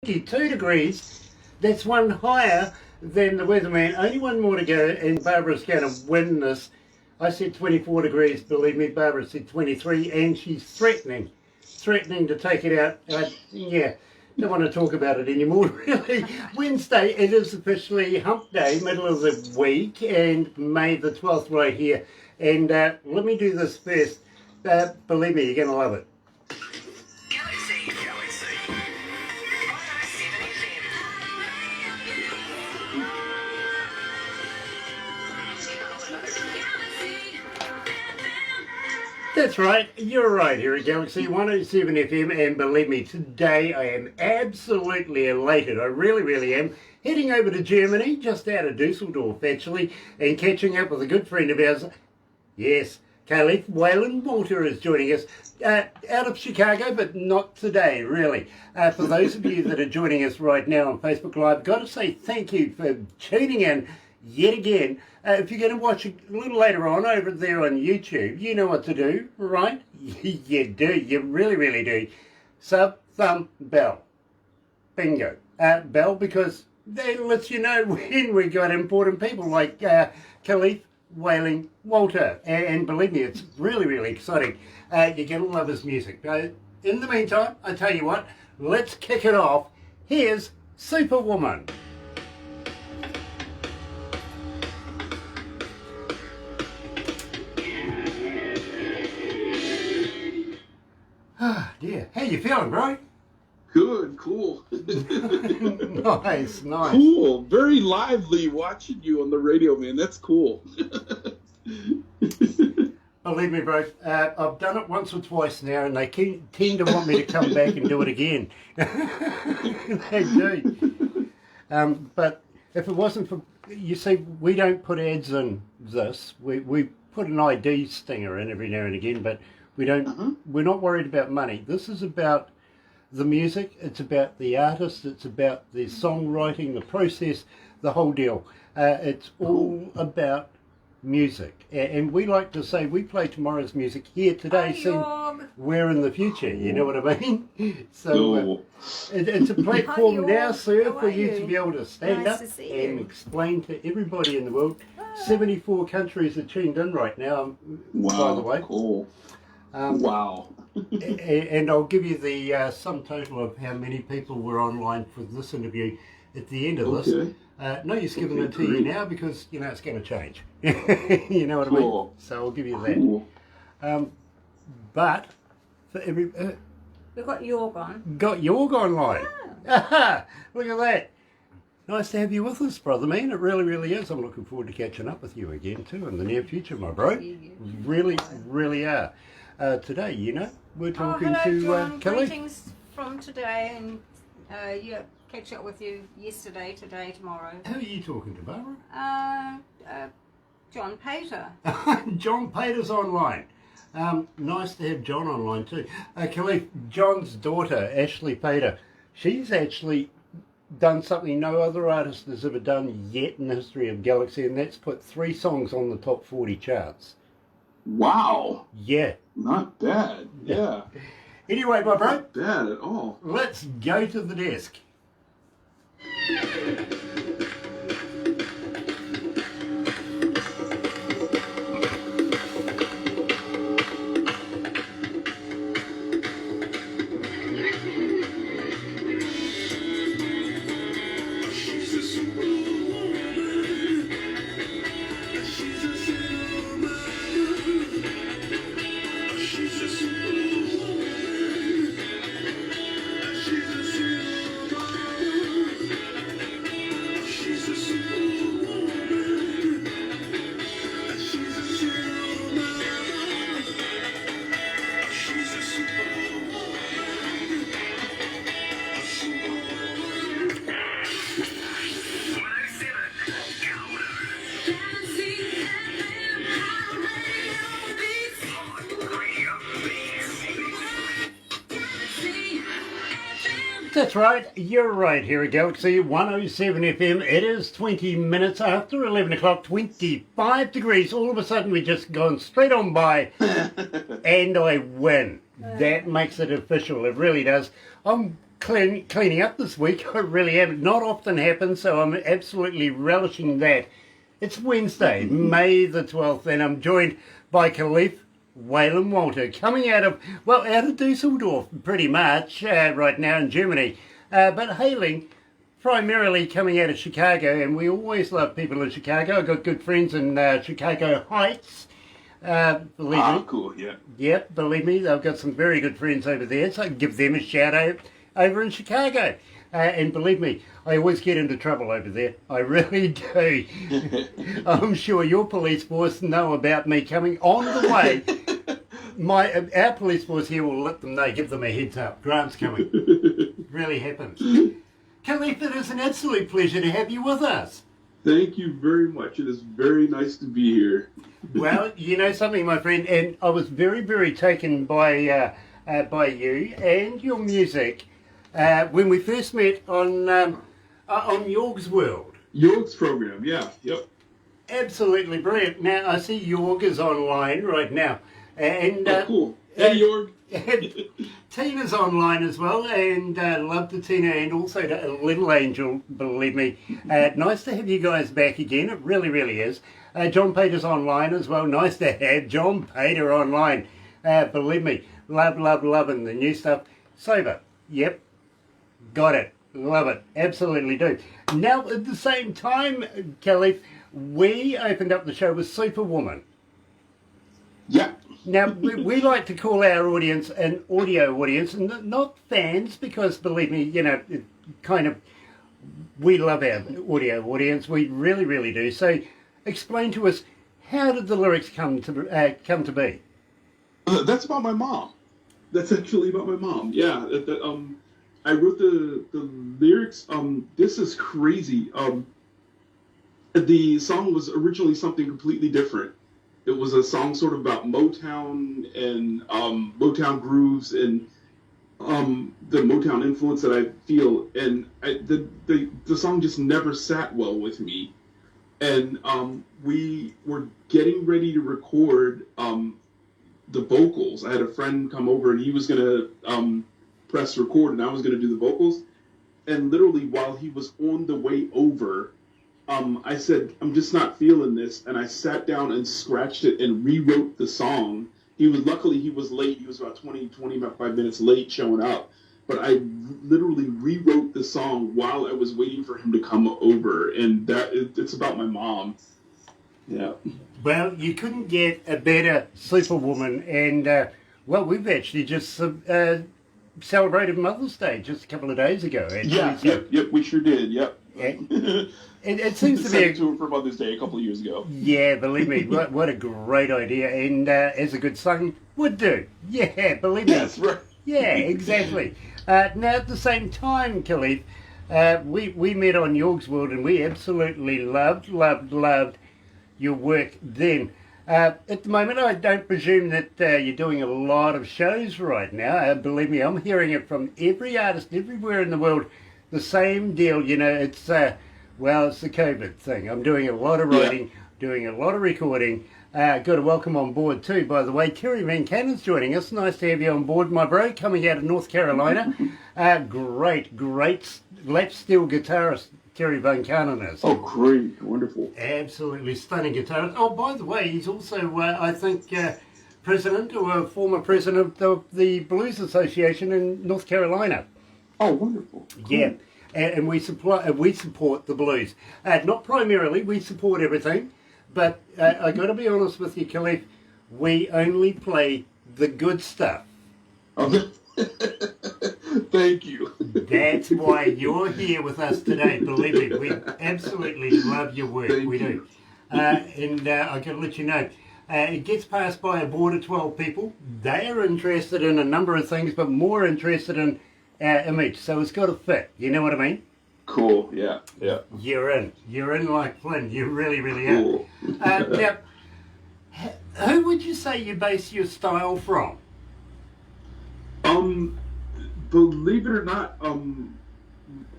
22 degrees. That's one higher than the weatherman. Only one more to go, and Barbara's going to win this. I said 24 degrees, believe me. Barbara said 23, and she's threatening to take it out. Yeah, don't want to talk about it anymore, really. Wednesday, it is officially hump day, middle of the week, and May the 12th right here. And let me do this first. Believe me, you're going to love it. That's right, you're right here at Galaxy 107 FM, and believe me, today I am absolutely elated. I really am. Heading over to Germany, just out of Dusseldorf actually, and catching up with a good friend of ours. Yes, Khalif Wailin Walter is joining us out of Chicago, but not today, really. For those of you that are joining us right now on Facebook Live, I've got to say thank you for tuning in yet again. If you're going to watch a little later on over there on YouTube, you know what to do, right? You do, you really do. Sub, thumb, bell. Bingo. Bell, because that lets you know when we got important people like Khalif Wailin Walter. And believe me, it's really exciting. You're going to love his music. In the meantime, I tell you what, let's kick it off. Here's Superwoman. Ah, dear. How you feeling, bro? Good, cool. Nice. Cool. Very lively watching you on the radio, man. That's cool. Believe me, bro, I've done it once or twice now, and they tend to want me to come back and do it again. They do. But if it wasn't for, you see, we don't put ads in this. We put an ID stinger in every now and again, but we don't. We're not worried about money. This is about the music. It's about the artist. It's about the songwriting, the process, the whole deal. It's all about music, and we like to say we play tomorrow's music here today. So we're in the future. You know what I mean? So it's a platform now, sir, for you to be able to stand up and explain to everybody in the world. 74 countries are tuned in right now. Wow, by the way. Cool. Wow. And I'll give you the sum total of how many people were online for this interview at the end of this. No use giving it to you now because, you know, it's going to change. You know what I mean? So I'll give you that. But for every... We've got Yorg on. Got Yorg online. Ah. Look at that. Nice to have you with us, brother man. It really is. I'm looking forward to catching up with you again too in the near future, my bro. Really are. Today, you know, we're talking hello, to John. Khalif. Greetings from today, and catch up with you yesterday, today, tomorrow. Who are you talking to, Barbara? John Pater. John Pater's online. Nice to have John online too. Khalif, John's daughter, Ashley Pater, she's actually done something no other artist has ever done yet in the history of Galaxy, and that's put 3 songs on the top 40 charts. Wow. Yeah. Not bad. Yeah. Anyway, my bro. Not bad at all. Let's go to the desk. That's right, you're right here at Galaxy 107 FM. It is 20 minutes after 11 o'clock, 25 degrees. All of a sudden we've just gone straight on by and I win. That makes it official, it really does. I'm cleaning up this week. I really am. Not often happens, so I'm absolutely relishing that. It's Wednesday, May the 12th, and I'm joined by Khalif Wailin Walter, coming out of Dusseldorf, pretty much, right now in Germany, but hailing primarily coming out of Chicago, and we always love people in Chicago. I've got good friends in Chicago Heights. Believe me. Cool, yeah. Yep, believe me, I've got some very good friends over there, so I can give them a shout out over in Chicago. And believe me, I always get into trouble over there. I really do. I'm sure your police force know about me coming on the way. Our police force here will let them know, give them a heads up. Grant's coming. Really happens. Khalif, it is an absolute pleasure to have you with us. Thank you very much. It is very nice to be here. Well, you know something, my friend, and I was very, very taken by you and your music when we first met on Yorg's World. Yorg's program, yeah, yep. Absolutely brilliant. Now, I see Yorg is online right now. And, cool. Hey, Yorg. Tina's online as well, and love to Tina and also to Little Angel, believe me. Nice to have you guys back again. It really, really is. John Pater's online as well. Nice to have John Pater online. Believe me, loving the new stuff. Sober, yep, got it, love it, absolutely do. Now, at the same time, Khalif, we opened up the show with Superwoman. Yeah. Now, we like to call our audience an audio audience, and not fans, because believe me, you know, we love our audio audience. We really, really do. So, explain to us, how did the lyrics come to be? That's about my mom. That's actually about my mom. Yeah. I wrote the lyrics. This is crazy. The song was originally something completely different. It was a song sort of about Motown and Motown grooves and the Motown influence that I feel. And the song just never sat well with me. And we were getting ready to record the vocals. I had a friend come over and he was going to press record and I was going to do the vocals. And literally while he was on the way over, I said, I'm just not feeling this. And I sat down and scratched it and rewrote the song. Luckily he was late. He was about 25 minutes late showing up. But I literally rewrote the song while I was waiting for him to come over. And it's about my mom. Yeah. Well, you couldn't get a better Superwoman. And, we've actually just celebrated Mother's Day just a couple of days ago. Actually. Yeah, yep, we sure did, yep. Yeah. It seems to be to her for Mother's Day a couple of years ago. Yeah, believe me, what a great idea, and as a good son would do. Yeah, believe me. Yes, right. Yeah, exactly. Now, at the same time, Khalif, we met on Yorg's World, and we absolutely loved your work then. At the moment, I don't presume that you're doing a lot of shows right now. Believe me, I'm hearing it from every artist everywhere in the world. The same deal, you know, it's the COVID thing. I'm doing a lot of writing, doing a lot of recording. Got to welcome on board too, by the way. Terry Van Cannon's joining us. Nice to have you on board, my bro, coming out of North Carolina. Great lap steel guitarist Terry Van Cannon is. Oh, great. Wonderful. Absolutely stunning guitarist. Oh, by the way, he's also, I think, president or former president of the Blues Association in North Carolina. Oh, wonderful. Cool. Yeah, and we support the blues. Not primarily, we support everything, but I got to be honest with you, Khalif, we only play the good stuff. Okay. Thank you. That's why you're here with us today. Believe me, we absolutely love your work. Thank we you. do. And I can let you know, it gets passed by a board of 12 people. They are interested in a number of things, but more interested in our image. So it's got to fit. You know what I mean? Cool. Yeah. You're in like Flynn. You really, really are. Cool. Now, who would you say you base your style from? Believe it or not,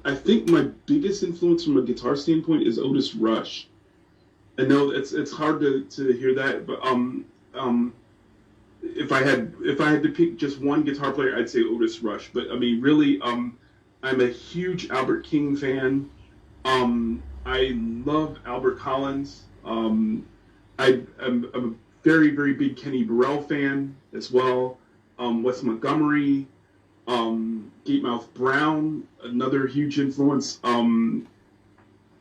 I think my biggest influence from a guitar standpoint is Otis Rush. I know it's hard to hear that, but if I had to pick just one guitar player, I'd say Otis Rush. But I mean, really, I'm a huge Albert King fan. I love Albert Collins. I'm a very, very big Kenny Burrell fan as well. Wes Montgomery, Gatemouth Brown, another huge influence.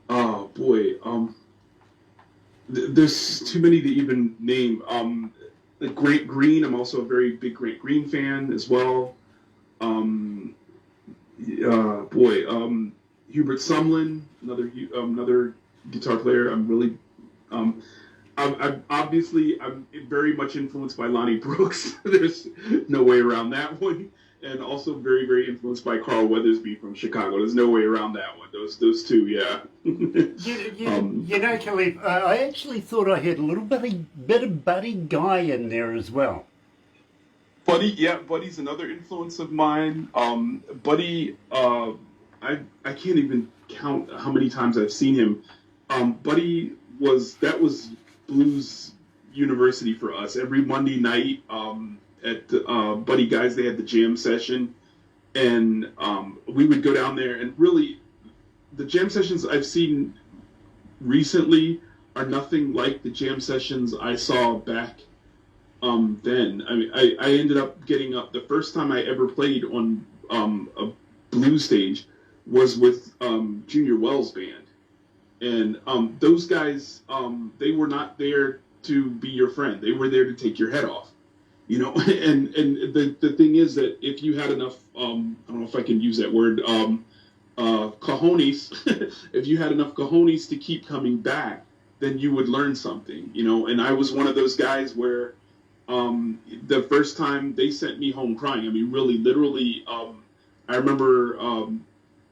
Oh boy, there's too many to even name. Grant Green, I'm also a very big Grant Green fan as well. Hubert Sumlin, another guitar player. I'm very much influenced by Lonnie Brooks. There's no way around that one. And also very, very influenced by Carl Weathersby from Chicago. There's no way around that one. Those two, yeah. You know, Khalif, I actually thought I heard a little bit of Buddy Guy in there as well. Buddy's another influence of mine. Buddy, I can't even count how many times I've seen him. Buddy was Blues University for us. Every Monday night at Buddy Guy's, they had the jam session, and we would go down there. And really, the jam sessions I've seen recently are nothing like the jam sessions I saw back then. I mean, I ended up getting up. The first time I ever played on a blues stage was with Junior Wells Band. And those guys, they were not there to be your friend. They were there to take your head off, you know. And the thing is that if you had enough, I don't know if I can use that word, cojones, if you had enough cojones to keep coming back, then you would learn something, you know. And I was one of those guys where the first time they sent me home crying. I mean, really, literally, I remember, I'm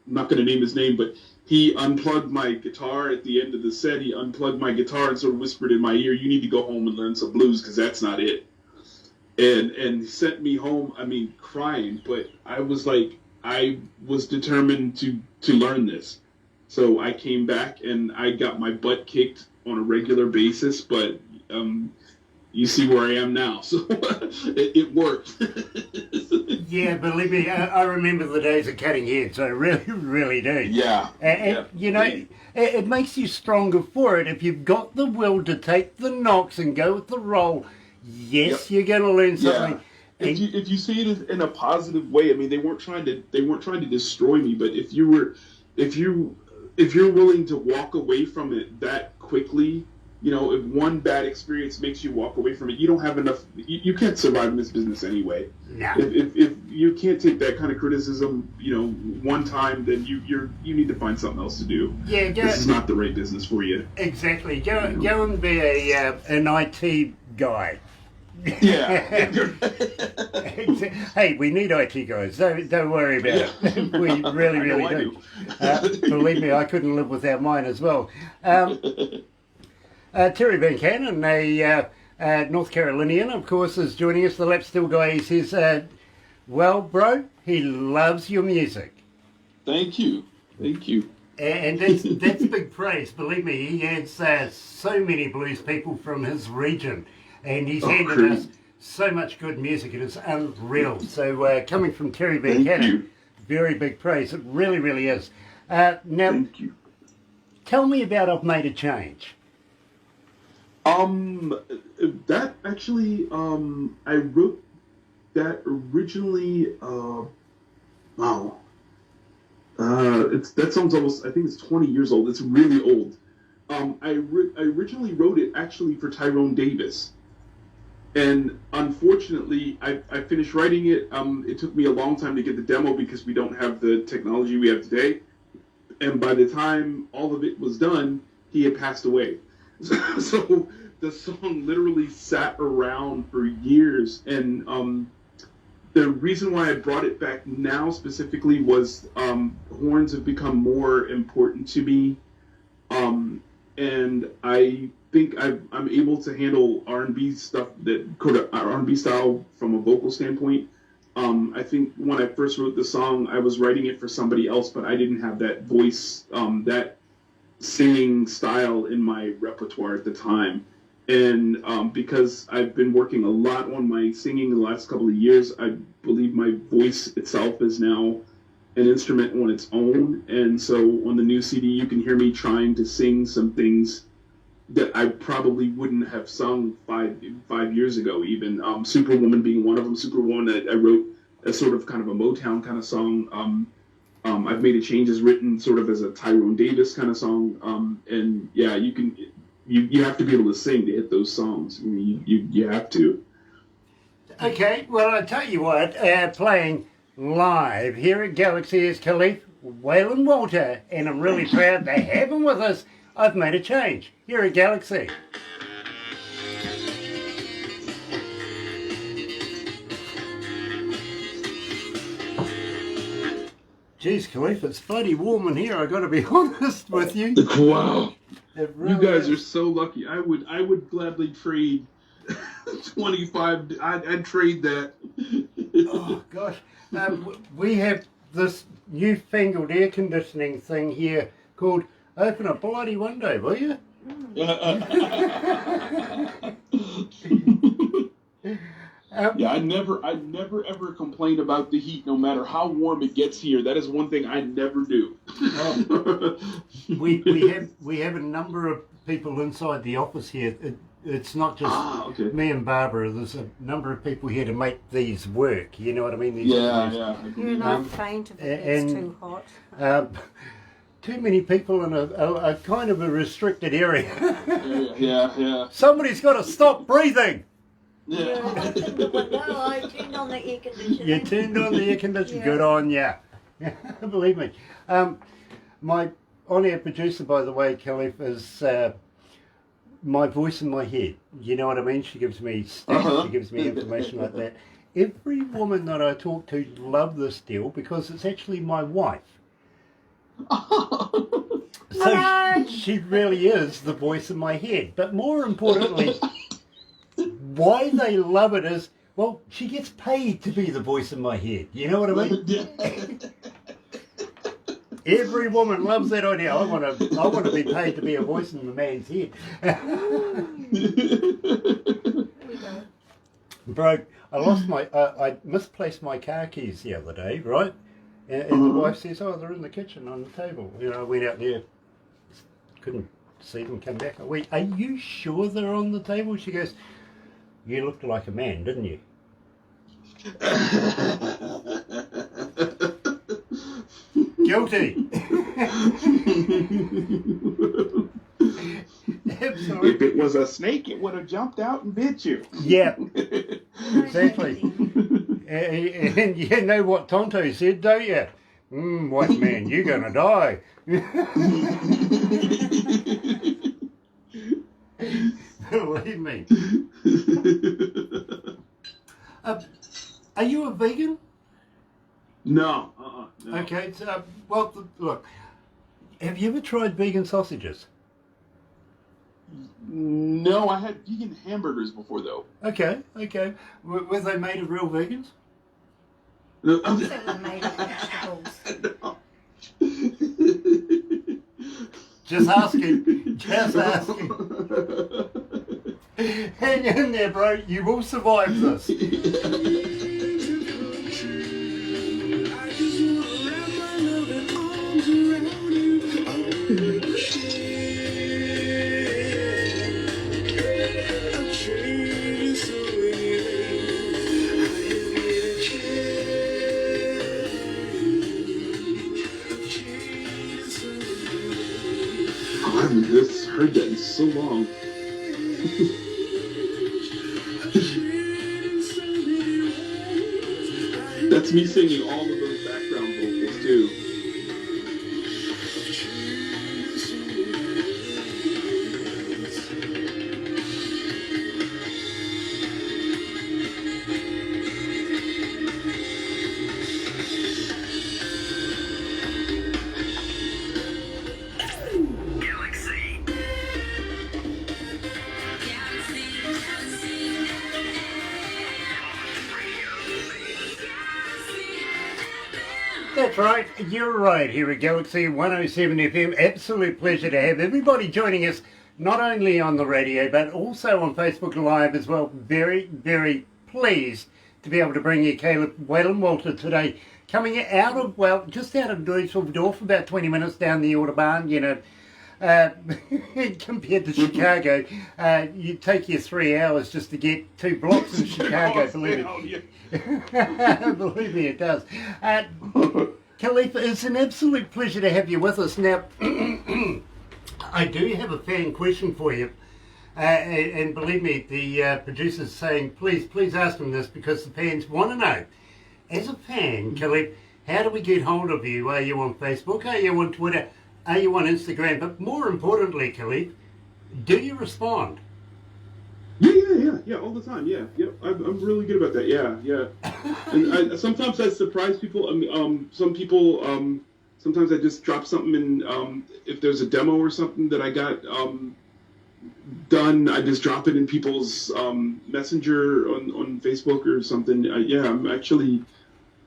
not going to name his name, but he unplugged my guitar at the end of the set. He unplugged my guitar and sort of whispered in my ear, "You need to go home and learn some blues because that's not it." And sent me home, I mean, crying. But I was determined to learn this. So I came back and I got my butt kicked on a regular basis. But you see where I am now. So it worked. Yeah, believe me, I remember the days of cutting heads. I really, really do. Yeah. And you know, it makes you stronger for it. If you've got the will to take the knocks and go with the roll, yes, you're going to learn something. Yeah. If you see it in a positive way, I mean, they weren't trying to destroy me, but if you're willing to walk away from it that quickly, you know, if one bad experience makes you walk away from it, you don't have enough. You can't survive in this business anyway. No. If you can't take that kind of criticism, you know, one time, then you need to find something else to do. Yeah, this is not the right business for you. Exactly. Go and be an IT guy. Yeah. Hey, we need IT guys. Don't worry about it. We really, really do. Believe me, I couldn't live without mine as well. Terry Van Cannon, a North Carolinian, of course, is joining us. The Lap Steel guy. He says, well, bro, he loves your music. Thank you. And that's big praise. Believe me, he has so many blues people from his region. And he's handed us so much good music. It is unreal. So coming from Terry Van Cannon, very big praise. It really, really is. Now, thank you. Tell me about I've Made a Change. That actually, I wrote that originally, wow. That sounds almost, I think it's 20 years old. It's really old. I originally wrote it actually for Tyrone Davis. And unfortunately, I finished writing it. It took me a long time to get the demo because we don't have the technology we have today. And by the time all of it was done, he had passed away. So the song literally sat around for years. And the reason why I brought it back now specifically was horns have become more important to me. And I think I'm able to handle R&B stuff, R&B style from a vocal standpoint. I think when I first wrote the song, I was writing it for somebody else, but I didn't have that voice, that singing style in my repertoire at the time. And because I've been working a lot on my singing the last couple of years, I believe my voice itself is now an instrument on its own. And so on the new CD, you can hear me trying to sing some things that I probably wouldn't have sung five years ago, even. Superwoman being one of them. Superwoman, I wrote as sort of kind of a Motown kind of song. I've Made a Change is written sort of as a Tyrone Davis kind of song. And yeah, you have to be able to sing to hit those songs. I mean, you have to. Okay, well, I tell you what, playing live here at Galaxy is Khalif Wailin Walter, and I'm really proud to have him with us. I've Made a Change here at Galaxy. Geez, Khalif, it's bloody warm in here, I got to be honest with you. Wow. Really You guys is. are so lucky. I would gladly trade 25. I'd trade that. Oh, gosh. We have this newfangled air conditioning thing here called Open a Bloody Window, will you? Yeah, I never ever complain about the heat, no matter how warm it gets here. That is one thing I never do. We have a number of people inside the office here. It's not just Okay. me and Barbara. There's a number of people here to make these work. You know what I mean? These Yeah. You're not faint if it gets too hot. Too many people in a kind of a restricted area. Yeah. Somebody's got to stop breathing. Yeah. I opened the window, I turned on the air conditioning. You turned on the air conditioner. Yeah. Good on ya. Believe me. My on-air producer, by the way, Khalif, is my voice in my head. You know what I mean? She gives me stats, she gives me information like that. Every woman that I talk to love this deal because it's actually my wife. So she really is the voice in my head. But more importantly, why they love it is, well, she gets paid to be the voice in my head. You know what I mean? Every woman loves that idea. I want to be paid to be a voice in the man's head. Bro, I misplaced my car keys the other day, right? And the wife says, "Oh, they're in the kitchen on the table." You know, I went out there, couldn't see them come back. I went, "Are you sure they're on the table?" She goes, "You looked like a man, didn't you?" Guilty. Absolutely. If it was a snake, it would have jumped out and bit you. Yeah, exactly. And you know what Tonto said, don't you? White man, you're gonna die. Believe me. Are you a vegan? No. No. Okay, so, well, look, have you ever tried vegan sausages? No, I had vegan hamburgers before, though. Okay. Were they made of real vegans? No. They were made of vegetables. No. Just asking. Hang in there, bro. You will survive this. I haven't heard that in so long. That's me singing all of those background vocals too. That's right, you're right, here at Galaxy 107 FM. Absolute pleasure to have everybody joining us, not only on the radio, but also on Facebook Live as well. Very, very pleased to be able to bring you Khalif Wailin Walter today. coming out of, well, just out of Dusseldorf, about 20 minutes down the Autobahn, you know, compared to Chicago, you take you 3 hours just to get 2 blocks in Chicago, believe me. Believe me, it does. Khalif, it's an absolute pleasure to have you with us. Now, I do have a fan question for you. And believe me, the producer's saying, please ask them this because the fans want to know. As a fan, Khalif, how do we get hold of you? Are you on Facebook? Are you on Twitter? Are you on Instagram? But more importantly, Khalif, do you respond? Yeah, all the time. Yeah. I'm really good about that. Yeah. And sometimes I surprise people. Some people. Sometimes I just drop something in. If there's a demo or something that I got done, I just drop it in people's messenger on Facebook or something. I'm actually.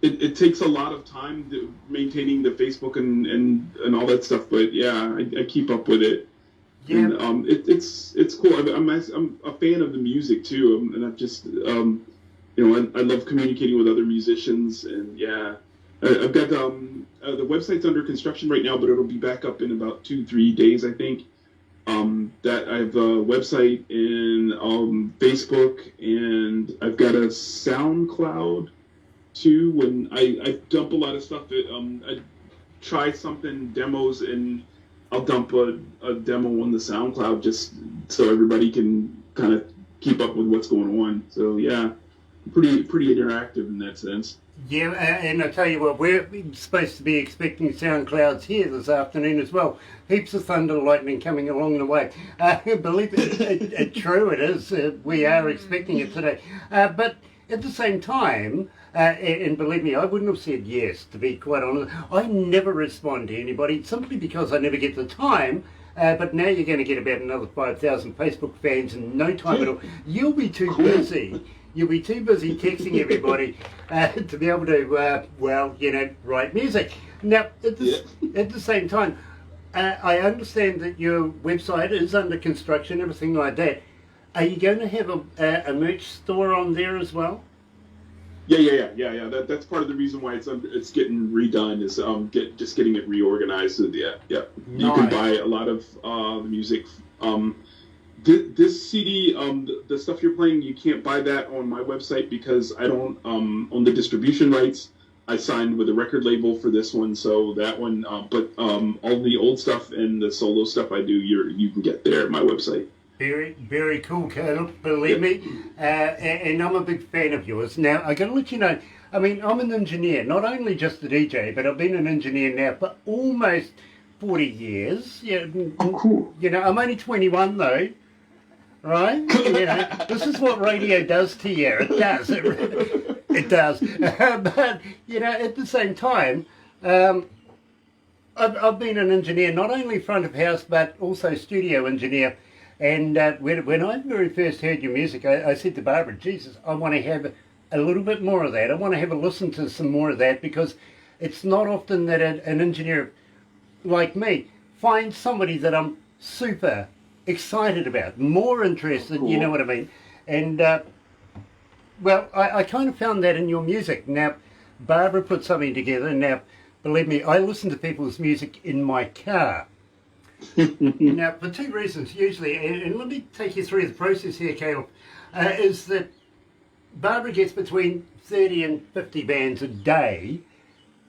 It takes a lot of time maintaining the Facebook and all that stuff, but yeah, I keep up with it. Yeah. And it's cool. I'm a fan of the music too, and I've just I love communicating with other musicians, and yeah, I've got the website's under construction right now, but it'll be back up in about 2-3 days, I think. That I have a website and Facebook, and I've got a SoundCloud too. When I dump a lot of stuff, I try something demos and I'll dump a demo on the SoundCloud just so everybody can kind of keep up with what's going on. So yeah, pretty interactive in that sense. Yeah, and I tell you what, we're supposed to be expecting SoundClouds here this afternoon as well. Heaps of thunder and lightning coming along the way. Believe it, true it is. We are expecting it today. But at the same time, and believe me, I wouldn't have said yes, to be quite honest. I never respond to anybody simply because I never get the time. But now you're going to get about another 5,000 Facebook fans in no time at all. You'll be too busy. You'll be too busy texting everybody to be able to, write music. Now, at the same time, I understand that your website is under construction, everything like that. Are you going to have a merch store on there as well? Yeah. That's part of the reason why it's getting redone is just getting it reorganized. So yeah. Nice. You can buy a lot of the music. This CD, the stuff you're playing, you can't buy that on my website because I don't own the distribution rights. I signed with a record label for this one, so that one. But all the old stuff and the solo stuff I do, you can get there at my website. Very, very cool, Caleb, believe me. And I'm a big fan of yours. Now, I got to let you know, I mean, I'm an engineer, not only just a DJ, but I've been an engineer now for almost 40 years. Yeah, cool. You know, I'm only 21 though, right? You know, this is what radio does to you. It does. It does. But, you know, at the same time, I've been an engineer, not only front of house, but also studio engineer. And when I very first heard your music, I said to Barbara, Jesus, I want to have a little bit more of that. I want to have a listen to some more of that because it's not often that an engineer like me finds somebody that I'm super excited about, more interested, cool. You know what I mean? And, I kind of found that in your music. Now, Barbara put something together. Now, believe me, I listen to people's music in my car. Now, for 2 reasons, usually, and let me take you through the process here, Caleb, is that Barbara gets between 30 and 50 bands a day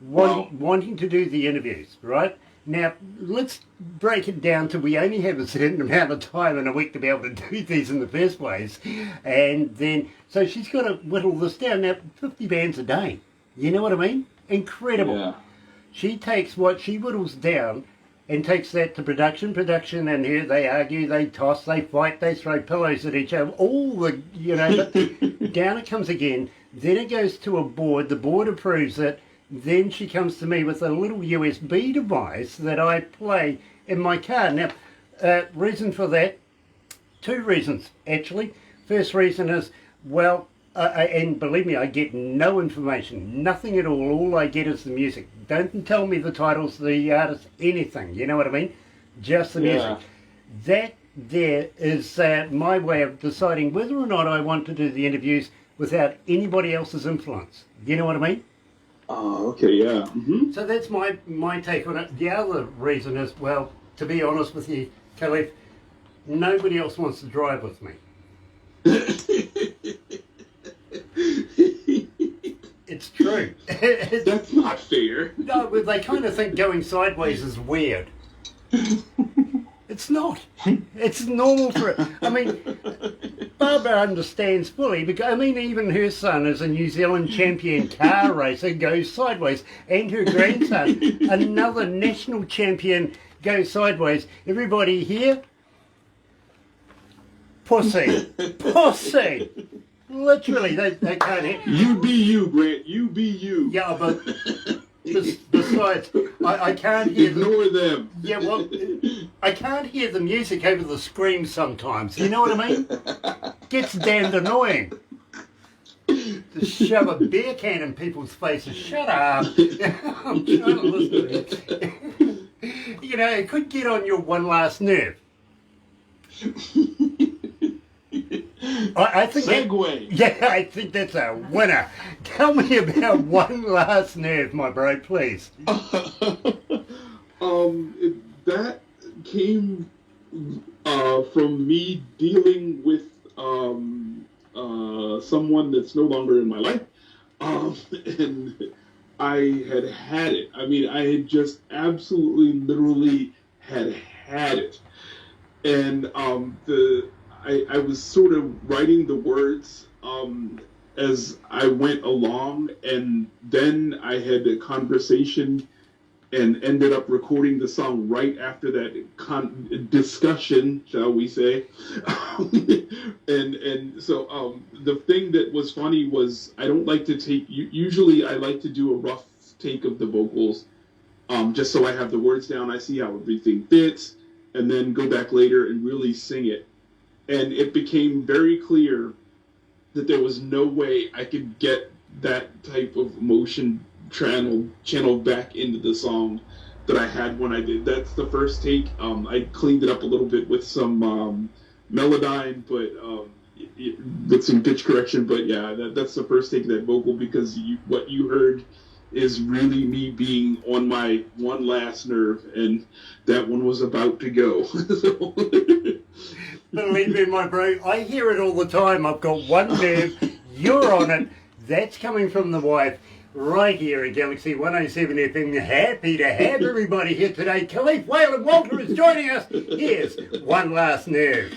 wanting to do the interviews, right? Now, let's break it down to we only have a certain amount of time in a week to be able to do these in the first place. And then, so she's got to whittle this down. Now, 50 bands a day, you know what I mean? Incredible. Yeah. She takes what she whittles down and takes that to production, and here they argue, they toss, they fight, they throw pillows at each other, all the, you know, but down it comes again, then it goes to a board, the board approves it, then she comes to me with a little USB device that I play in my car. Now, reason for that, 2 reasons, actually. First reason is, well, and believe me, I get no information, nothing at all I get is the music. Don't tell me the titles, the artists, anything, you know what I mean? Just the music. That there is my way of deciding whether or not I want to do the interviews without anybody else's influence. You know what I mean? Oh, okay, yeah. Mm-hmm. So that's my take on it. The other reason is, well, to be honest with you, Khalif, nobody else wants to drive with me. It's true. That's not fair. No, but they kind of think going sideways is weird. It's not. It's normal for it. I mean, Barbara understands fully because, I mean, even her son is a New Zealand champion car racer, goes sideways, and her grandson, another national champion, goes sideways. Everybody here, pussy. Pussy. Literally, they can't hear. You be you, Grant. You be you. Yeah, but besides, I can't hear Ignore them. Yeah, well, I can't hear the music over the screams sometimes. You know what I mean? Gets damned annoying. To shove a beer can in people's faces. Shut up. I'm trying to listen to it. You know, it could get on your one last nerve. I think Segway. I think that's a winner. Tell me about one last nerve, my bro, please. That came from me dealing with someone that's no longer in my life, and I had it. I mean, I had just absolutely, literally had it, and I was sort of writing the words as I went along, and then I had a conversation and ended up recording the song right after that discussion, shall we say. and so the thing that was funny was I don't like to take, usually I like to do a rough take of the vocals, just so I have the words down, I see how everything fits, and then go back later and really sing it. And it became very clear that there was no way I could get that type of emotion channeled back into the song that I had when I did. That's the first take. I cleaned it up a little bit with some Melodyne, but with some pitch correction. But yeah, that's the first take of that vocal, because what you heard is really me being on my one last nerve, and that one was about to go. So, believe me, my bro, I hear it all the time. I've got one nerve, you're on it. That's coming from the wife right here at Galaxy 107 FM. Happy to have everybody here today. Khalif Wailin Walter is joining us. Here's One Last Nerve.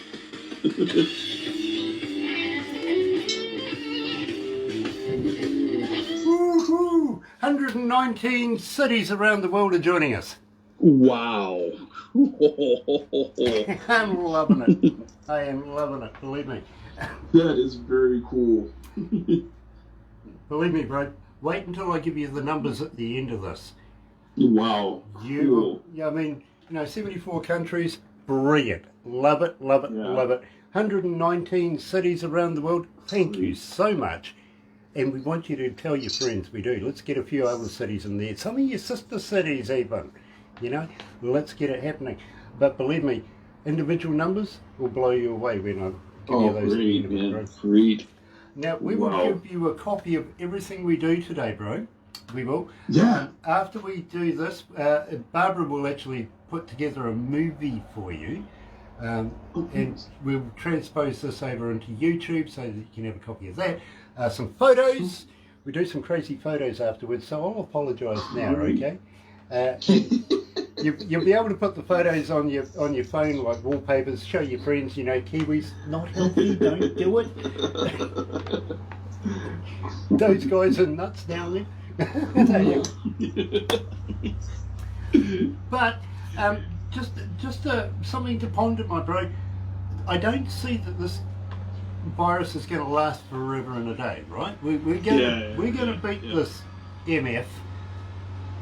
Woohoo! 119 cities around the world are joining us. wow. I'm loving it. I am loving it, believe me. That is very cool. Believe me, bro. Wait until I give you the numbers at the end of this. Wow. Cool. Yeah, I mean, 74 countries, brilliant. Love it, love it, Yeah. love it. 119 cities around the world. Thank you so much. And we want you to tell your friends, we do. Let's get a few other cities in there. Some of your sister cities even. Let's get it happening. But believe me, individual numbers will blow you away when I give you those. Great, at the end of it, man. bro. Great. Now, we will give you a copy of everything we do today, bro. We will. Yeah. After we do this, Barbara will actually put together a movie for you. And we'll transpose this over into YouTube so that you can have a copy of that. Some photos. We do some crazy photos afterwards, so I'll apologise now, okay? You'll be able to put the photos on your phone like wallpapers, show your friends, Kiwis, not healthy, don't do it. Those guys are nuts down there. But just something to ponder, my bro. I don't see that this virus is going to last forever and a day, right? We're going to beat this MF.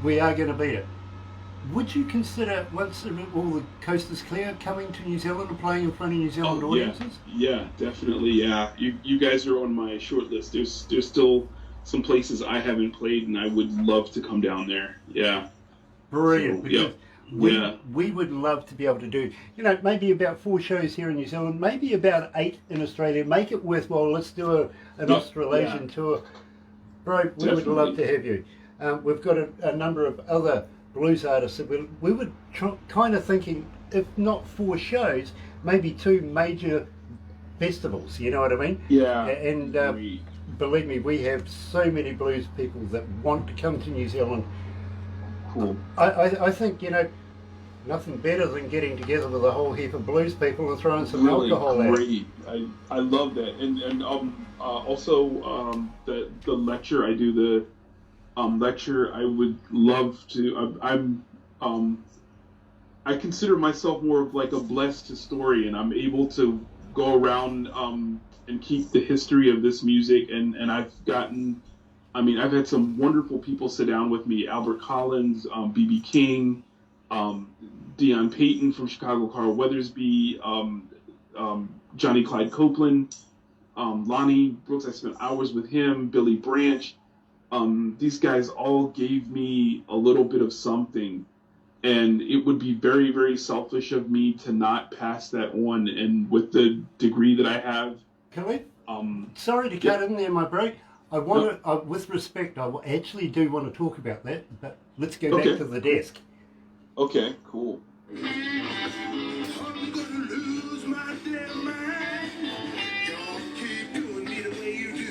We are going to beat it. Would you consider, once all the coast is clear, coming to New Zealand and playing in front of New Zealand audiences? Yeah, definitely. Yeah, you guys are on my short list. There's still some places I haven't played, and I would love to come down there. Yeah. Brilliant. So, we would love to be able to do, maybe about 4 shows here in New Zealand, maybe about 8 in Australia. Make it worthwhile. Let's do an Australasian tour. Bro, we would love to have you. We've got a number of other blues artists that we were kind of thinking, if not 4 shows, maybe 2 major festivals, you know what I mean? Yeah. And believe me, we have so many blues people that want to come to New Zealand. Cool. I think, nothing better than getting together with a whole heap of blues people and throwing some Really alcohol at it. great. I love that. And also the lecture I do, the lecture, I would love to. I consider myself more of like a blessed historian. I'm able to go around and keep the history of this music, and I've had some wonderful people sit down with me: Albert Collins, B.B. King, Dion Payton from Chicago, Carl Weathersby, Johnny Clyde Copeland, Lonnie Brooks. I spent hours with him. Billy Branch. These guys all gave me a little bit of something, and it would be very, very selfish of me to not pass that on. And with the degree that I have, Khalif, sorry to cut in there, my bro. I want to, with respect, I actually do want to talk about that, but let's go back to the desk. Okay, cool. I'm gonna lose my damn mind. Y'all keep doing me the way you do.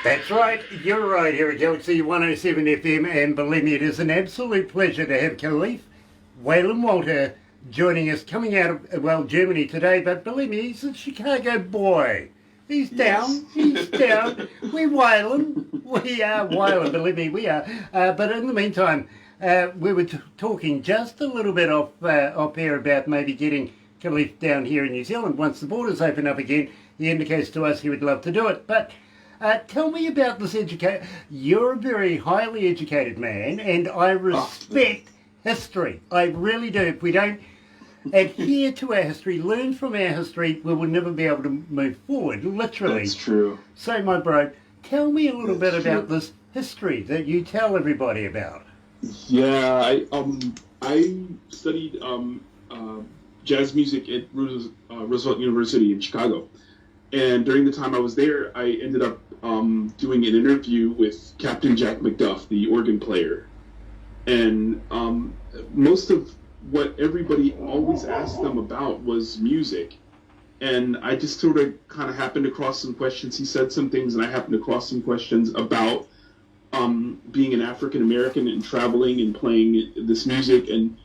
That's right, you're right here at Galaxy 107 FM, and believe me, it is an absolute pleasure to have Khalif Wailin Walter joining us, coming out of, Germany today, but believe me, he's a Chicago boy. He's down, he's down. We Wailin, we are Wailin, believe me, we are. But in the meantime, we were talking just a little bit off air about maybe getting Khalif down here in New Zealand. Once the borders open up again, he indicates to us he would love to do it, but tell me about this education. You're a very highly educated man, and I respect history. I really do. If we don't adhere to our history, learn from our history, we will never be able to move forward, literally. That's true. So, my bro, tell me a little bit about this history that you tell everybody about. Yeah, I studied jazz music at Roosevelt University in Chicago. And during the time I was there, I ended up doing an interview with Captain Jack McDuff, the organ player. And most of what everybody always asked them about was music. And I just sort of kind of happened across some questions. He said some things, and I happened across some questions about being an African American and traveling and playing this music. And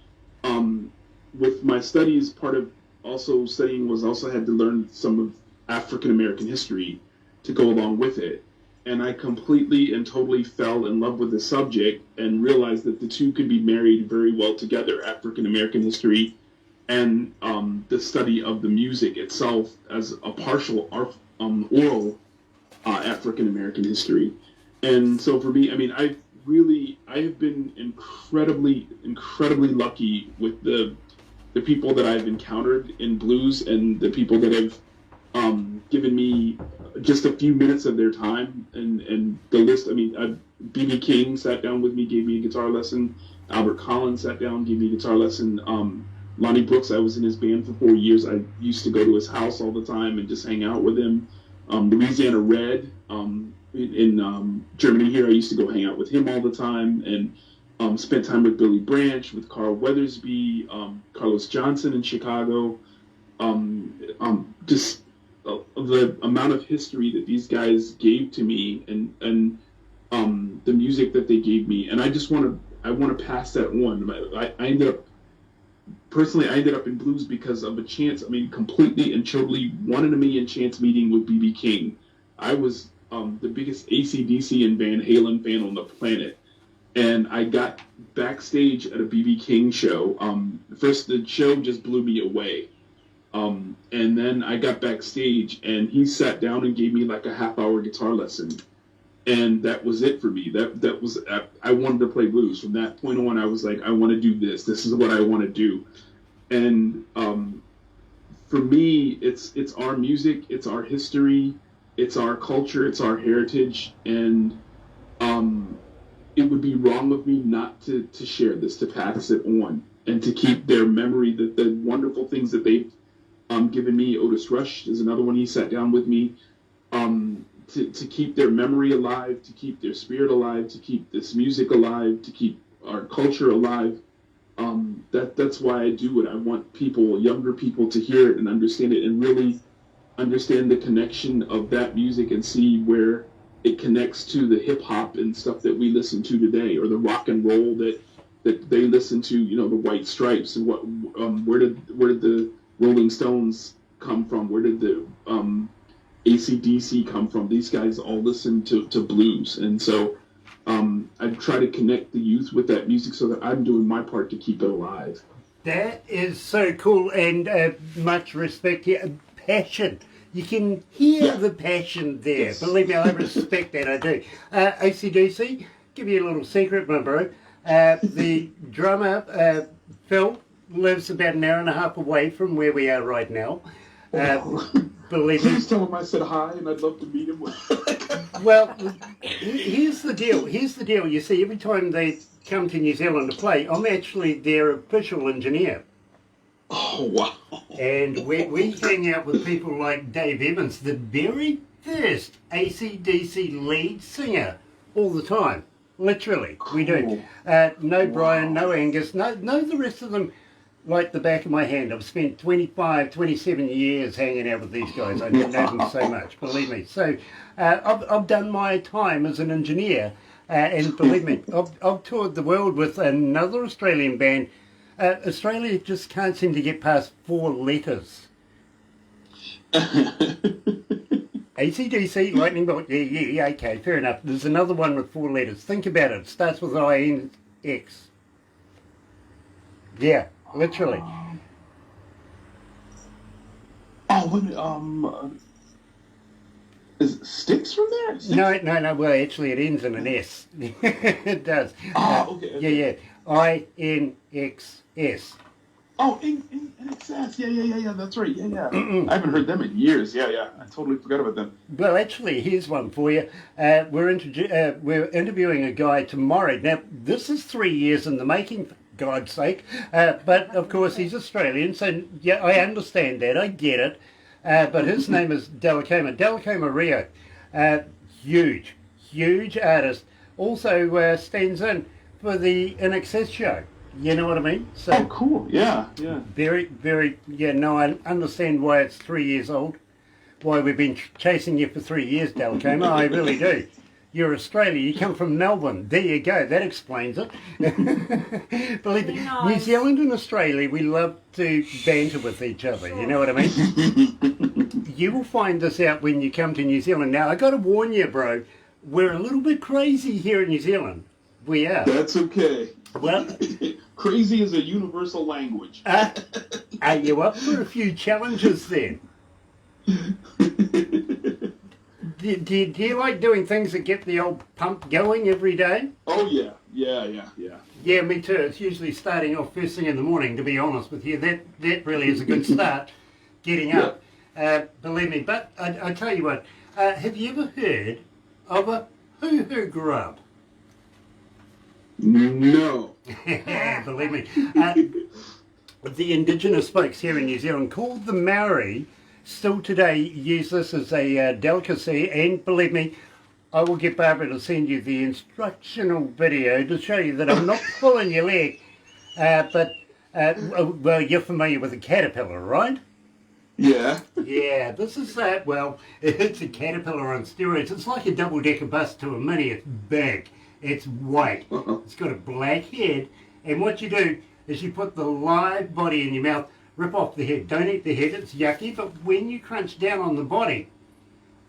with my studies, part of also studying was also had to learn some of African American history to go along with it. And I completely and totally fell in love with the subject and realized that the two could be married very well together, African American history and the study of the music itself as a partial oral African American history. And so for me, I mean, I have been incredibly lucky with the people that I've encountered in blues and the people that have given me just a few minutes of their time, and the list. I mean, B.B. King sat down with me, gave me a guitar lesson. Albert Collins sat down, gave me a guitar lesson. Lonnie Brooks, I was in his band for 4 years. I used to go to his house all the time and just hang out with him. Louisiana Red in Germany here, I used to go hang out with him all the time, and spent time with Billy Branch, with Carl Weathersby, Carlos Johnson in Chicago. Just the amount of history that these guys gave to me, and the music that they gave me, and I want to pass that on. I ended up in blues because of a chance. I mean, completely and totally 1 in a million chance meeting with B.B. King. I was the biggest AC/DC and Van Halen fan on the planet, and I got backstage at a B.B. King show. First, the show just blew me away. And then I got backstage, and he sat down and gave me like a half-hour guitar lesson. and that was it for me. That was I wanted to play blues. From that point on, I was like, I want to do this. This is what I want to do. And for me, it's our music, it's our history, it's our culture, it's our heritage, and it would be wrong of me not to share this, to pass it on, and to keep their memory, the wonderful things that they've given me. Otis Rush is another one. He sat down with me to keep their memory alive, to keep their spirit alive, to keep this music alive, to keep our culture alive. That's why I do it. I want people, younger people, to hear it and understand it, and really understand the connection of that music and see where it connects to the hip hop and stuff that we listen to today, or the rock and roll that they listen to. You know, the White Stripes, and what where did the Rolling Stones come from? Where did the AC/DC come from? These guys all listen to blues, and so I try to connect the youth with that music so that I'm doing my part to keep it alive. That is so cool, and much respect here. Passion. You can hear the passion there. Yes. Believe me, I respect that, I do. AC/DC, give you a little secret, my bro. The drummer, Phil, lives about an hour and a half away from where we are right now. Believe me. Please tell him I said hi, and I'd love to meet him. Well, here's the deal. You see, every time they come to New Zealand to play, I'm actually their official engineer. Oh, wow. And we hang out with people like Dave Evans, the very first AC/DC lead singer, all the time. Literally, we do. No Brian, no Angus, no the rest of them like the back of my hand. I've spent 25, 27 years hanging out with these guys. I know them so much, believe me. So I've done my time as an engineer, and believe me, I've toured the world with another Australian band. Australia just can't seem to get past 4 letters. AC/DC, Lightning Bolt, yeah, okay, fair enough. There's another one with 4 letters. Think about it. It starts with INX. Yeah, literally. Is it Sticks from there? Sticks? No, well, actually it ends in an S. It does. Okay. Yeah, INXS. Oh, in excess. Yeah, that's right. Yeah. I haven't heard them in years. Yeah. I totally forgot about them. Well, actually, here's one for you. We're interviewing a guy tomorrow. Now, this is 3 years in the making, for God's sake. But, of course, he's Australian, so, yeah, I understand that. I get it. But his name is Delacoma Rio. Huge artist. Also stands in for the In Excess show. You know what I mean? So, Oh, cool. Yeah. very, I understand why it's 3 years old. Why we've been chasing you for 3 years, Delacoma. I really do. You're Australia. You come from Melbourne. There you go. That explains it. Believe me, Nice. New Zealand and Australia, we love to banter with each other. You know what I mean? You will find this out when you come to New Zealand. Now, I got to warn you, bro. We're a little bit crazy here in New Zealand. We are. That's okay. Well, Crazy is a universal language. are you up for a few challenges then? Do you like doing things that get the old pump going every day? Oh, yeah. Yeah, me too. It's usually starting off first thing in the morning, to be honest with you. That really is a good start, getting up. Believe me. But I tell you what, have you ever heard of a hoo-hoo grub? No. Believe me. The indigenous folks here in New Zealand, called the Maori, still today use this as a delicacy, and believe me, I will get Barbara to send you the instructional video to show you that I'm not pulling your leg, but, well, you're familiar with a caterpillar, right? Yeah. Yeah, this is well, it's a caterpillar on steroids. It's like a double-decker bus to a mini. It's big. It's white. It's got a black head, and what you do is you put the live body in your mouth, rip off the head. Don't eat the head, it's yucky, but when you crunch down on the body,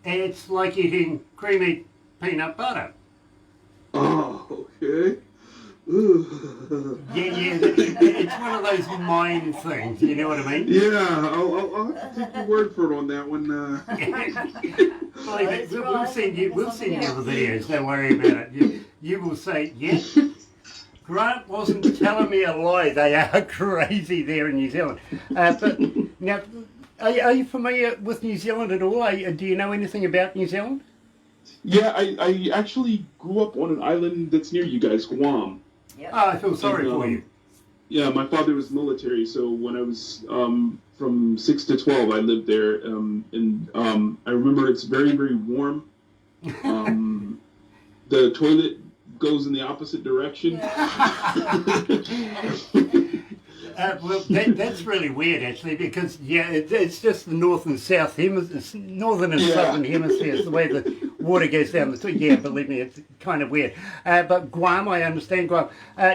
it's like eating creamy peanut butter. Oh, okay. It's one of those mind things, you know what I mean? Yeah, I'll have to take your word for it on that one. Believe it, we'll send you the videos, don't worry about it. You will say, yeah, Grant wasn't telling me a lie, they are crazy there in New Zealand. But now, are you familiar with New Zealand at all? Do you know anything about New Zealand? Yeah, I actually grew up on an island that's near you guys, Guam. Yep. Oh, I feel sorry for you. Yeah, my father was military, so when I was from 6 to 12, I lived there, and I remember it's very, very warm. The toilet goes in the opposite direction. Well, that's really weird, actually, because it's just the north and south northern and southern hemispheres, the way the water goes down the two. Yeah, believe me, it's kind of weird. But Guam, I understand Guam.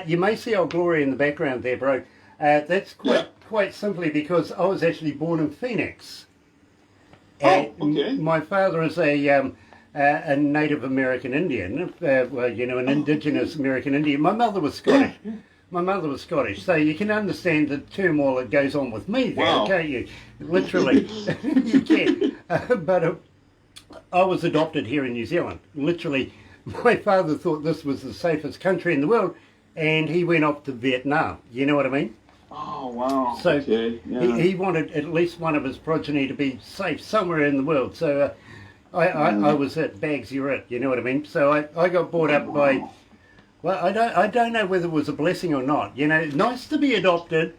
You may see Old Glory in the background there, bro. That's quite simply because I was actually born in Phoenix. And okay. My father is a Native American Indian, an indigenous American Indian. My mother was Scottish. My mother was Scottish, so you can understand the turmoil that goes on with me there, can't you? Literally, you can. But I was adopted here in New Zealand. Literally, my father thought this was the safest country in the world, and he went off to Vietnam. You know what I mean? Oh, wow. So Okay, yeah. he wanted at least one of his progeny to be safe somewhere in the world. So I was it, bags you're it, you know what I mean? So I got brought up by... Well, I don't know whether it was a blessing or not. You know, nice to be adopted,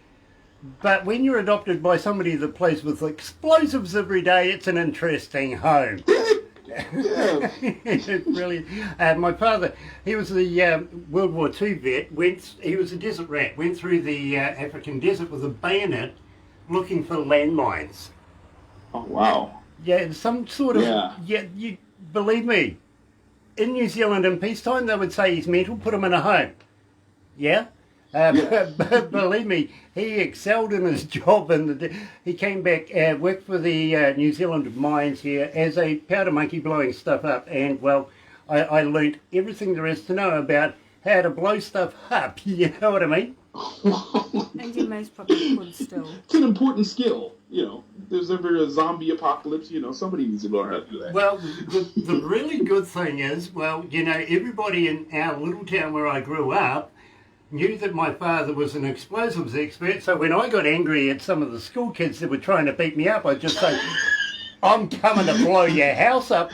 but when you're adopted by somebody that plays with explosives every day, it's an interesting home. Brilliant. My father, he was the World War II vet. He was a desert rat. Went through the African desert with a bayonet, looking for landmines. Oh, wow. Yeah, some sort of. Yeah, you believe me. In New Zealand in peacetime, they would say he's mental, put him in a home. Yeah? But believe me, he excelled in his job, and he came back, worked for the New Zealand mines here as a powder monkey blowing stuff up, and well, I learnt everything there is to know about how to blow stuff up, you know what I mean? And you most probably could still. It's an important skill, you know. If there's ever a zombie apocalypse, you know, somebody needs to learn how to do that. Well, the really good thing is, well, you know, everybody in our little town where I grew up knew that my father was an explosives expert, so when I got angry at some of the school kids that were trying to beat me up, I'd just say, I'm coming to blow your house up.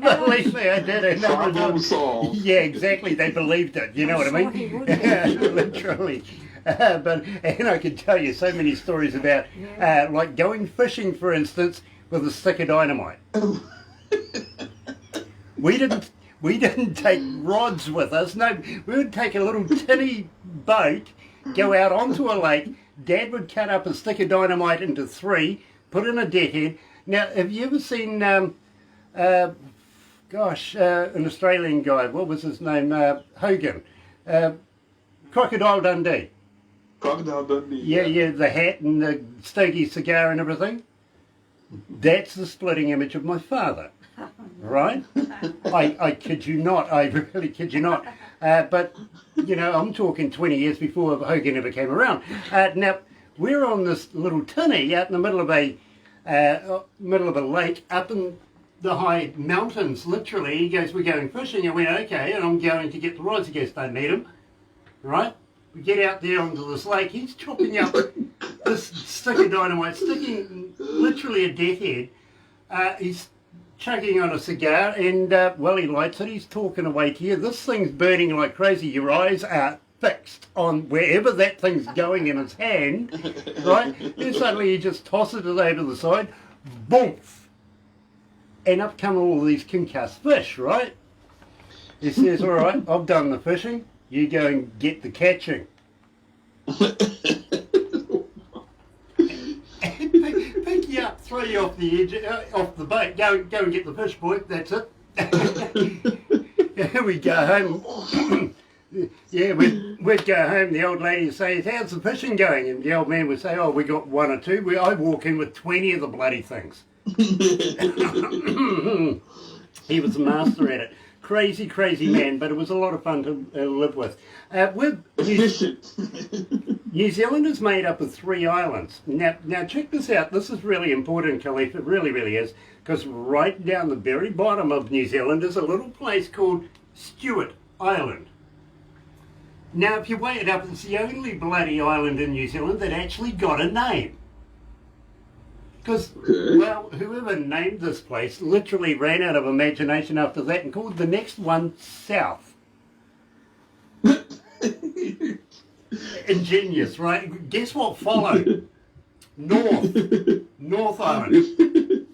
Believe me, I did it. Problem solved. Yeah, exactly. They believed it. You know what I mean? Sure he would. Literally. And I could tell you so many stories about, like going fishing, for instance, with a stick of dynamite. We didn't take rods with us. No, we would take a little tinny boat, go out onto a lake. Dad would cut up a stick of dynamite into 3, put in a deckhead. Now, have you ever seen, an Australian guy, what was his name, Hogan, Crocodile Dundee. Crocodile Dundee. Yeah, the hat and the stogie cigar and everything. That's the splitting image of my father, right? I kid you not, I really kid you not. But, you know, I'm talking 20 years before Hogan ever came around. Now, we're on this little tinny out in the middle of a lake up in the high mountains, literally. He goes, we're going fishing. I went, okay, and I'm going to get the rods. He goes, don't need them, right? We get out there onto this lake. He's chopping up this stick of dynamite, sticking literally a death head. He's chugging on a cigar, and well, he lights it. He's talking away to you. This thing's burning like crazy. Your eyes are fixed on wherever that thing's going in his hand, right? And suddenly he just tosses it over to the side, boom, and up come all these concussed fish, right? He says, all right, I've done the fishing, you go and get the catching. Pick you up, throw you off the edge, off the boat, go and get the fish, boy, that's it. We go home. Yeah, we'd go home, the old lady would say, how's the fishing going? And the old man would say, oh, we got 1 or 2. I walk in with 20 of the bloody things. He was a master at it. crazy, crazy man, but it was a lot of fun to live with. We're Efficient. New Zealand is made up of 3 islands. Now check this out. This is really important, Khalif. It really, really is. Because right down the very bottom of New Zealand is a little place called Stewart Island. Now, if you weigh it up, it's the only bloody island in New Zealand that actually got a name. Because, well, whoever named this place literally ran out of imagination after that and called the next one South. Ingenious, right? Guess what followed? North Island.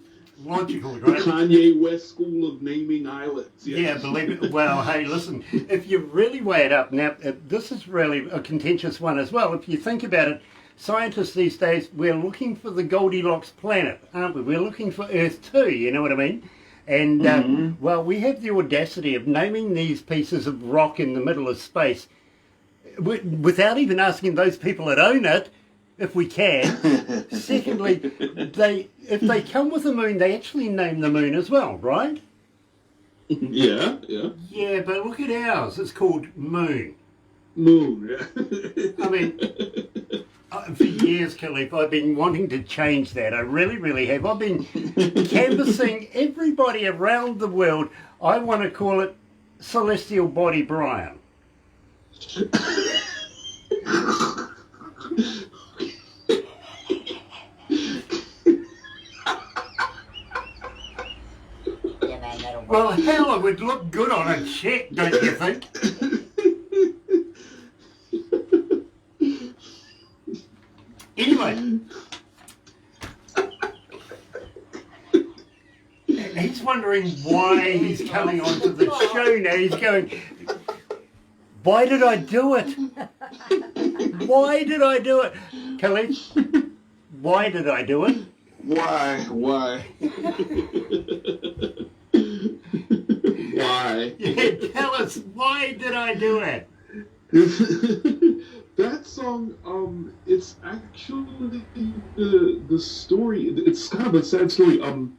Logical, The right? Kanye West School of Naming Islands. Yeah, believe it. Well, hey, listen, if you really weigh it up, now, this is really a contentious one as well. If you think about it, scientists these days, we're looking for the Goldilocks planet, aren't we? We're looking for Earth too, you know what I mean? And, well, we have the audacity of naming these pieces of rock in the middle of space without even asking those people that own it, if we can. Secondly, if they come with the moon, they actually name the moon as well, right? Yeah. Yeah, but look at ours. It's called Moon. Moon, yeah. I mean, for years, Khalif, I've been wanting to change that. I really, really have. I've been canvassing everybody around the world. I want to call it Celestial Body Brian. Yeah, man, that'll work. Well, hell, it would look good on a check, don't you think? Anyway, he's wondering why he's coming onto the show now. He's going, why did I do it? Why did I do it? Khalif, why did I do it? Why? Why? Yeah, tell us, why did I do it? That song, it's actually the story. It's kind of a sad story. It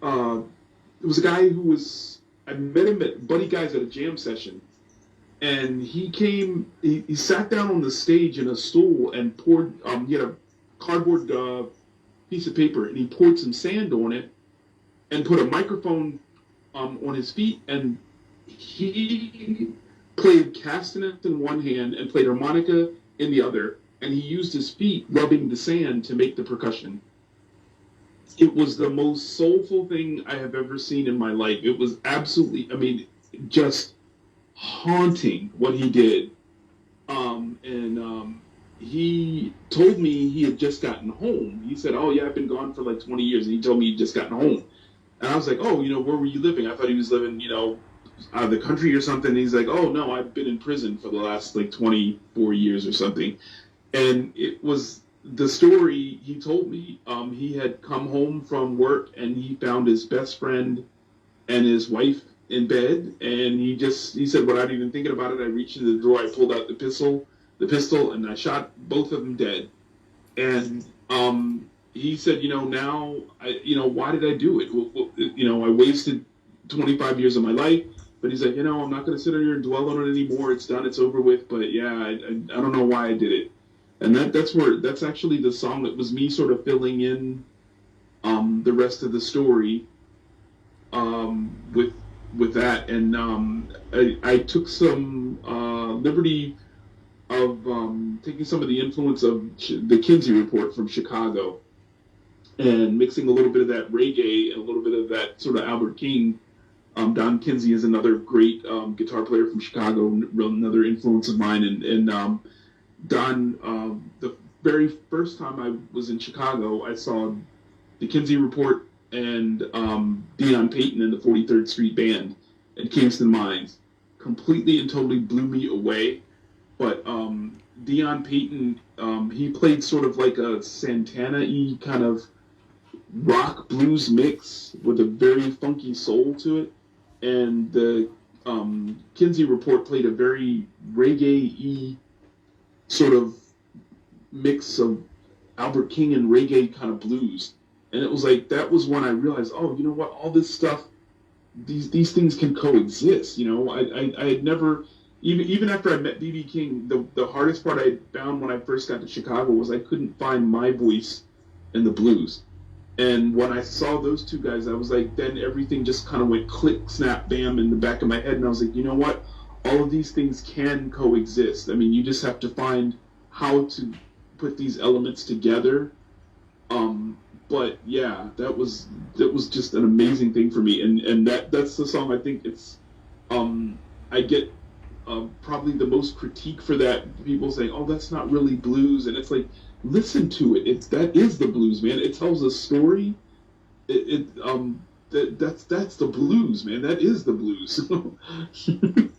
was a guy who was, I met him at Buddy Guys at a jam session, and he came. He sat down on the stage in a stool and poured. He had a cardboard piece of paper, and he poured some sand on it, and put a microphone on his feet, and he played castanets in one hand and played harmonica in the other, and he used his feet rubbing the sand to make the percussion. It was the most soulful thing I have ever seen in my life. It was absolutely, I mean, just haunting what he did. He told me he had just gotten home. He said, oh yeah, I've been gone for like 20 years. And he told me he'd just gotten home. And I was like, oh, where were you living? I thought he was living, out of the country or something. And he's like, oh no, I've been in prison for the last like 24 years or something. And it was the story he told me. He had come home from work and he found his best friend and his wife in bed. And he said, without even thinking about it, I reached into the drawer, I pulled out the pistol, and I shot both of them dead. And he said, now, why did I do it? I wasted 25 years of my life. But he's like, I'm not going to sit here and dwell on it anymore. It's done. It's over with. But yeah, I don't know why I did it. And that's actually the song that was me sort of filling in the rest of the story with that. And I took some liberty of taking some of the influence of the Kinsey Report from Chicago and mixing a little bit of that reggae and a little bit of that sort of Albert King. Don Kinsey is another great guitar player from Chicago, another influence of mine. And Don, the very first time I was in Chicago, I saw the Kinsey Report and Dion Payton and the 43rd Street Band at Kingston Mines. Completely and totally blew me away. But Dion Payton, he played sort of like a Santana-y kind of rock blues mix with a very funky soul to it. And the Kinsey Report played a very reggae-y sort of mix of Albert King and reggae kind of blues. And it was like, that was when I realized, oh, you know what, all this stuff these things can coexist. You know, I had never, even after I met BB King, the hardest part I found when I first got to Chicago was I couldn't find my voice in the blues. And when I saw those two guys, I was like, then everything just kind of went click, snap, bam in the back of my head. And I was like, you know what? All of these things can coexist. I mean, you just have to find how to put these elements together. But yeah, that was just an amazing thing for me. And that's the song I think it's, I get probably the most critique for that. People saying, oh, that's not really blues. And it's like, listen to it. That is the blues, man. It tells a story. That's the blues, man. That is the blues.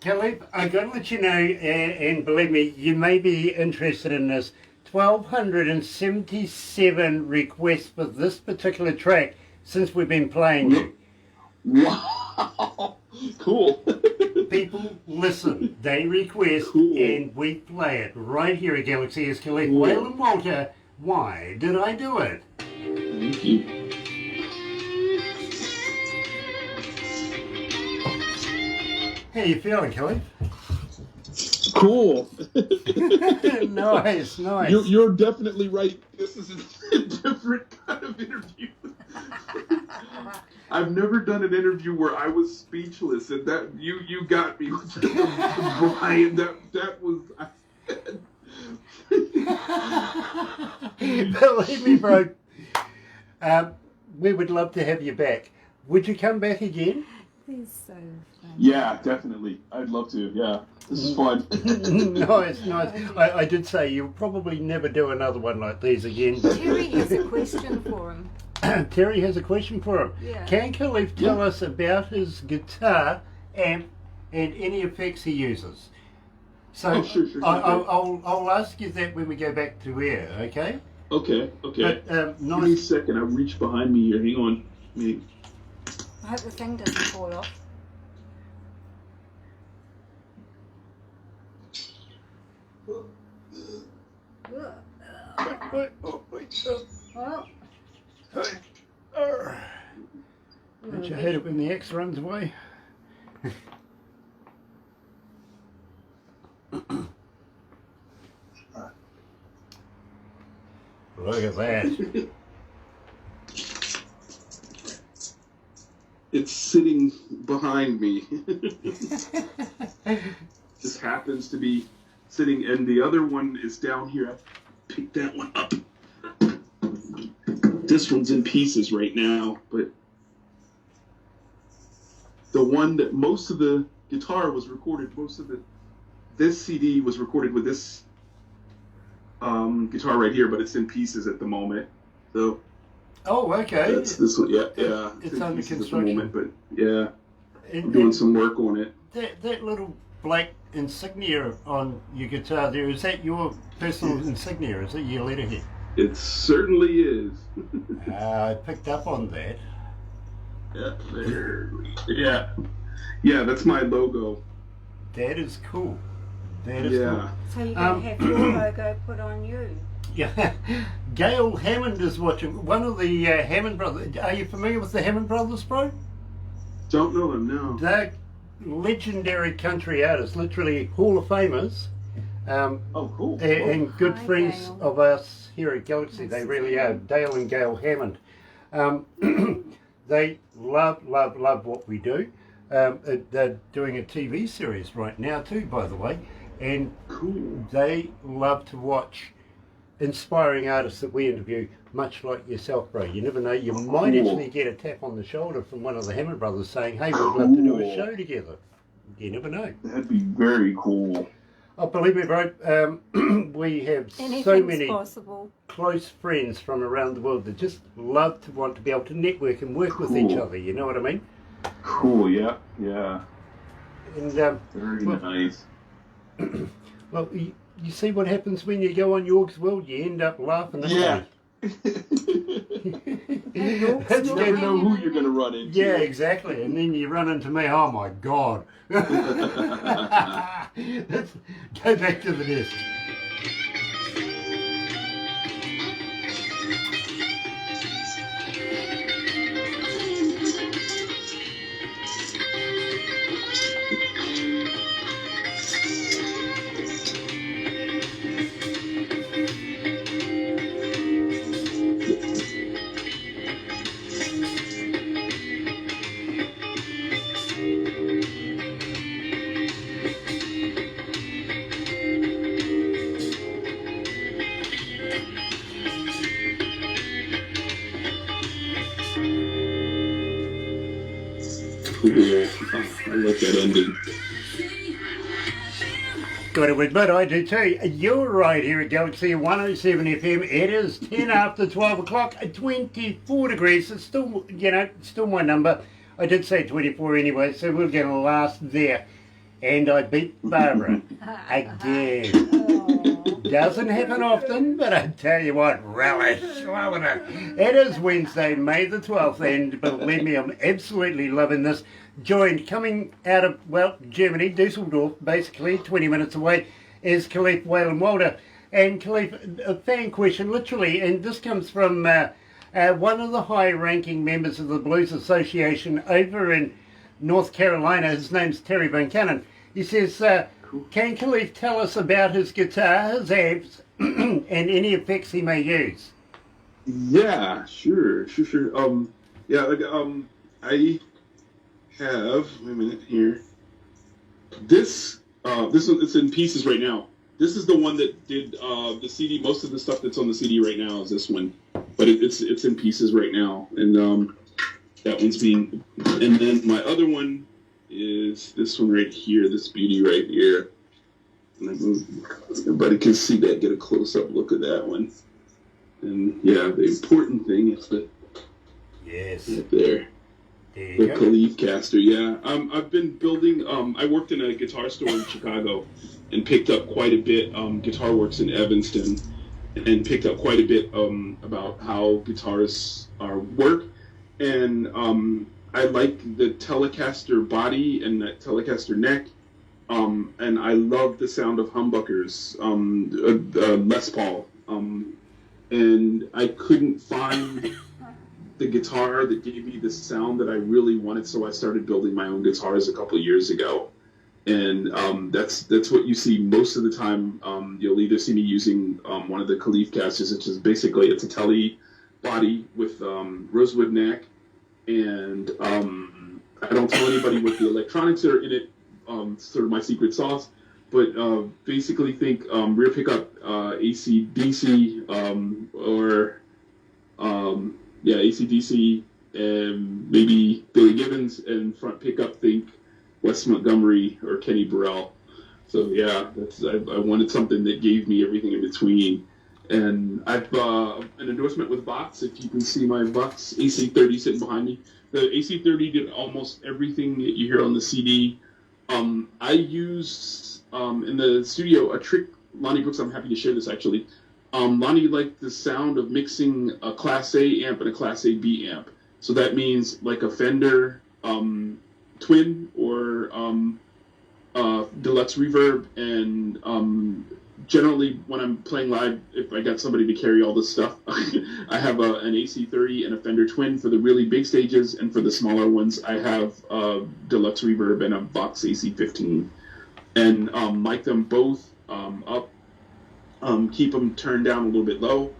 Khalif, I got to let you know, and believe me, you may be interested in this. 1,277 requests for this particular track since we've been playing you. Wow. Cool. People listen, they request, Cool. and we play it right here at Galaxy. Is Khalif Wailin Walter. Why did I do it? Thank you. How you feeling, Khalif? Cool. Nice. You're definitely right. This is a different kind of interview. I've never done an interview where I was speechless, and that you got me with Brian. That was. Believe me, bro. We would love to have you back. Would you come back again? He's so funny. Yeah, definitely. I'd love to. Yeah, this is fun. Nice. I did say you'll probably never do another one like these again. Terry has a question for him. Terry has a question for him. Yeah. Can Khalif tell us about his guitar amp and any effects he uses? So Sure. I'll ask you that when we go back to air, okay? Okay. But Give me a nice. second. I'll reach behind me here. Hang on. I hope the thing doesn't fall off. Oh. Don't you hate it when the X runs away? Look at that. It's sitting behind me. Just happens to be sitting, and the other one is down here. I picked that one up. This one's in pieces right now, but the one that most of the guitar was recorded, this CD was recorded with this guitar right here, but it's in pieces at the moment. So. Oh, okay. That's this one, yeah. It's in under pieces at the construction. moment, but yeah, And, I'm doing some work on it. that little black insignia on your guitar there, is that your personal insignia? Is it your letterhead? It certainly is. I picked up on that. Yeah, there. Yeah, that's my logo. That is cool. That is Yeah. So you're going to have your logo put on you. cool. Yeah. Gail Hammond is watching. One of the Hammond brothers. Are you familiar with the Hammond brothers, bro? Don't know them, no. They're legendary country artists, literally Hall of Famers. Oh, cool. And good Hi, friends Gail. of us here at Galaxy. Nice They to really meet are. you. Dale and Gail Hammond. They love what we do. They're doing a TV series right now too, by the way. And Cool. they love to watch inspiring artists that we interview, much like yourself, bro. You never know, you might Cool. actually get a tap on the shoulder from one of the Hammond brothers saying, hey, we'd love to do a Cool. show together. You never know. That'd be very cool. Oh, believe me, bro, we have so Anything's many possible. close friends from around the world that just love to want to be able to network and work with each Cool. other, you know what I mean? Cool, yeah. And, Very Well- nice. well, you see what happens when you go on York's World, you end up laughing at Yeah. That's You Well, never good. know who you're going to run into. Yeah, exactly. And then you run into me, oh my God. Let's go back to the desk. like that ending. Got to admit, I do too. You're right here at Galaxy 107 FM. It is 10 after 12 o'clock, 24 degrees. It's still, still my number. I did say 24 anyway, so we're going to last there. And I beat Barbara again. Doesn't happen often, but I tell you what, relish, loving it. It is Wednesday, May the 12th, and believe me, I'm absolutely loving this. Joined, coming out of, Germany, Dusseldorf, basically, 20 minutes away, is Khalif Wailin Walter. And Khalif, a fan question, literally, and this comes from one of the high-ranking members of the Blues Association over in North Carolina. His name's Terry Van Cannon. He says, can Khalif tell us about his guitar, his amps, and any effects he may use? Yeah, sure. I have, wait a minute here. This one, it's in pieces right now. This is the one that did the CD. Most of the stuff that's on the CD right now is this one, but it's in pieces right now, and that one's being. And then my other one is this one right here. This beauty right here. And everybody can see that. Get a close-up look at that one. And yeah, the important thing is the right there. The Khalif caster, yeah. I've been building. I worked in a guitar store in Chicago, and picked up quite a bit. Guitar Works in Evanston, and picked up quite a bit about how guitars work. And I like the Telecaster body and that Telecaster neck. And I love the sound of humbuckers, Les Paul. And I couldn't find the guitar that gave me the sound that I really wanted, so I started building my own guitars a couple of years ago. And that's what you see most of the time. You'll either see me using one of the Khalif casters, which is basically it's a Tele body with rosewood neck, and I don't tell anybody what the electronics that are in it. Sort of my secret sauce, but basically think rear pickup AC/DC or AC/DC and maybe Billy Gibbons, and front pickup think Wes Montgomery or Kenny Burrell. So yeah, I wanted something that gave me everything in between. And I've an endorsement with Vox. If you can see my Vox AC30 sitting behind me, the AC30 did almost everything that you hear on the CD. I use in the studio a trick. Lonnie Brooks, I'm happy to share this actually. Lonnie liked the sound of mixing a Class A amp and a Class A B amp. So that means like a Fender Twin or Deluxe Reverb, and generally when I'm playing live, if I got somebody to carry all this stuff, I have an AC30 and a Fender Twin for the really big stages, and for the smaller ones I have Deluxe Reverb and a Vox AC15, and mic them both up, keep them turned down a little bit low.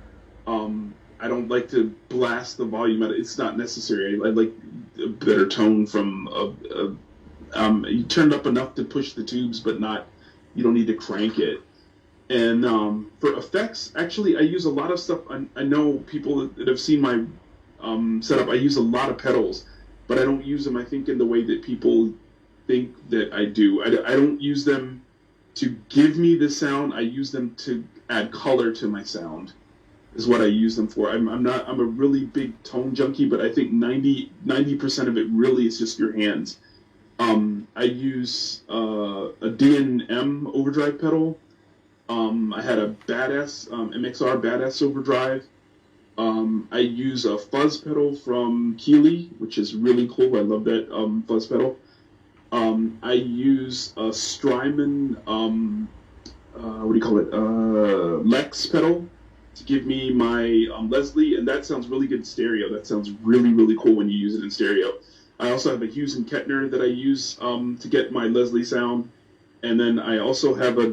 I don't like to blast the volume out. It's not necessary. I like a better tone from you turn it up enough to push the tubes, but not, you don't need to crank it. And for effects, actually, I use a lot of stuff. I know people that have seen my setup. I use a lot of pedals, but I don't use them, I think, in the way that people think that I do. I don't use them to give me the sound. I use them to add color to my sound, is what I use them for. I'm a really big tone junkie, but I think 90% of it really is just your hands. I use a D&M overdrive pedal. I had a Badass MXR Badass overdrive. I use a fuzz pedal from Keeley, which is really cool. I love that fuzz pedal. I use a Strymon Lex pedal to give me my Leslie, and that sounds really good in stereo. That sounds really, really cool when you use it in stereo. I also have a Hughes and Kettner that I use to get my Leslie sound. And then I also have a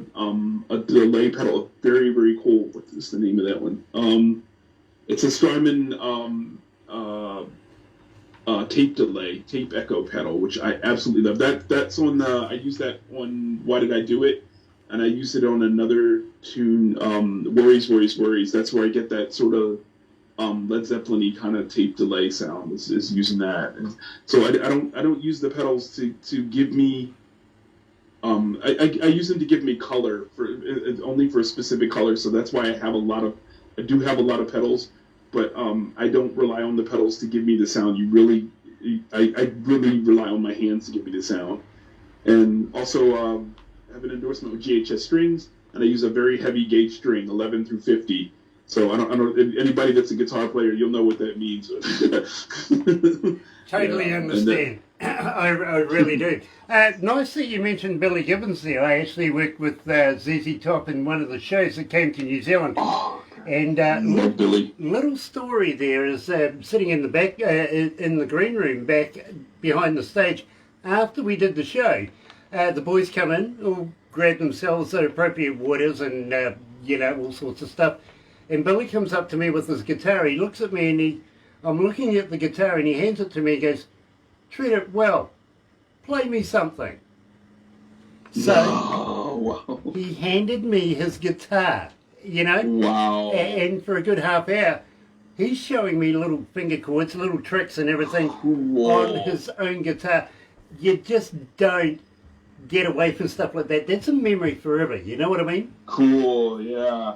delay pedal, very, very cool. What is the name of that one? It's a Strymon tape echo pedal, which I absolutely love. That's on I use that on Why Did I Do It? And I use it on another tune, Worries, Worries, Worries. That's where I get that sort of Led Zeppelin-y kind of tape delay sound is using that. And so I don't use the pedals to give me. I use them to give me color for only for a specific color. So that's why I do have a lot of pedals, but I don't rely on the pedals to give me the sound. I really rely on my hands to give me the sound. And also I have an endorsement with GHS strings, and I use a very heavy gauge string, 11 through 50. So I don't anybody that's a guitar player, you'll know what that means. Totally understand. I really do. Nice that you mentioned Billy Gibbons there. I actually worked with ZZ Top in one of the shows that came to New Zealand. And Love Billy. little story there is sitting in the back, in the green room back behind the stage. After we did the show, the boys come in, all grab themselves the appropriate waters and, all sorts of stuff. And Billy comes up to me with his guitar. He looks at me and I'm looking at the guitar and he hands it to me and goes, "Treat it well. Play me something." So Wow. he handed me his guitar, Wow. and for a good half hour, he's showing me little finger chords, little tricks and everything on his own guitar. You just don't get away from stuff like that. That's a memory forever. You know what I mean? Cool. Yeah.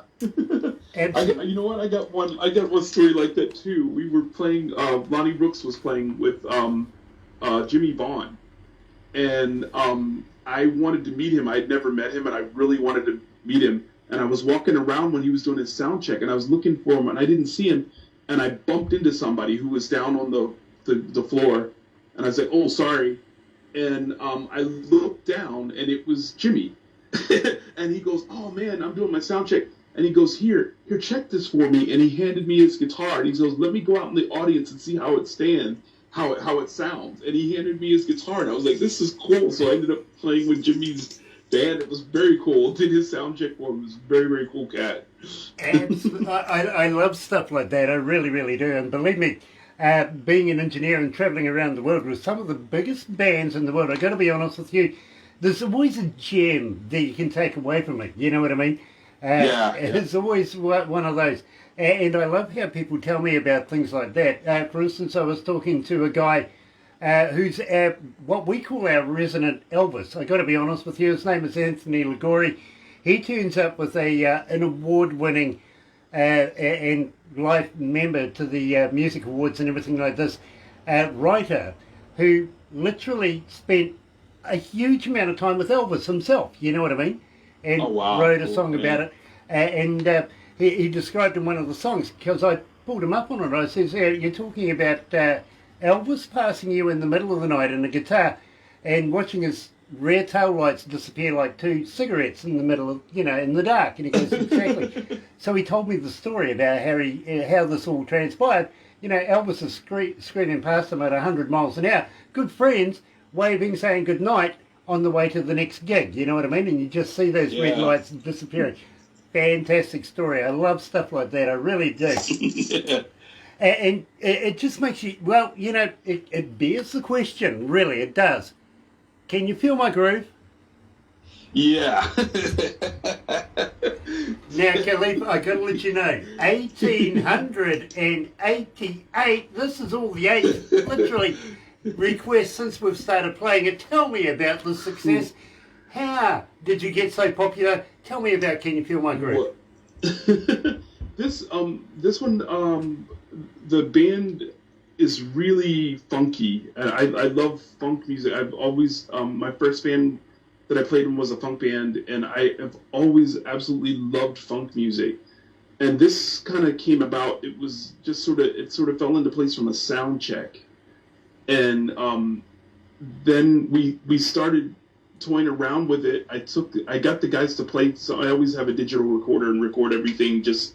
Absolutely. You know what? I got one story like that too. We were playing. Lonnie Brooks was playing with Jimmy Vaughn, and I wanted to meet him. I'd never met him, and I really wanted to meet him. And I was walking around when he was doing his sound check, and I was looking for him, and I didn't see him. And I bumped into somebody who was down on the floor, and I was like, "Oh, sorry." And I looked down, and it was Jimmy. And he goes, "Oh man, I'm doing my sound check." And he goes, here, check this for me. And he handed me his guitar, and he goes, "Let me go out in the audience and see how it stands, how it sounds." And he handed me his guitar, and I was like, "This is cool." So I ended up playing with Jimmy's band. It was very cool. Did his sound check for him. It was a very, very cool cat. Absolutely. I love stuff like that. I really, really do. And believe me, being an engineer and travelling around the world with some of the biggest bands in the world, I've got to be honest with you, there's always a gem that you can take away from it. You know what I mean? It's always one of those. And I love how people tell me about things like that. For instance, I was talking to a guy who's what we call our resident Elvis. I've got to be honest with you, his name is Anthony Ligori. He turns up with an award-winning and life member to the music awards and everything like this, writer who literally spent a huge amount of time with Elvis himself, you know what I mean? And wrote a song about it. And he described in one of the songs, because I pulled him up on it, I says, "You're talking about Elvis passing you in the middle of the night in a guitar and watching his rear tail lights disappear like two cigarettes in the middle of, in the dark." And he goes, "Exactly." So he told me the story about how this all transpired. Elvis is screaming past him at 100 miles an hour. Good friends, waving, saying good night on the way to the next gig. You know what I mean? And you just see those red lights disappearing. Fantastic story. I love stuff like that. I really do. And it just makes you, it bears the question, really, it does. Can you feel my groove? Yeah. Now, Khalif, I got to let you know, 1888, this is all the eight, literally, requests since we've started playing it. Tell me about the success. How did you get so popular? Tell me about Can You Feel My Groove? This one, the band is really funky. I love funk music. I've always, my first band that I played in was a funk band, and I have always absolutely loved funk music. And this kind of came about, it was just it sort of fell into place from a sound check. And then we started toying around with it. I got the guys to play, so I always have a digital recorder and record everything just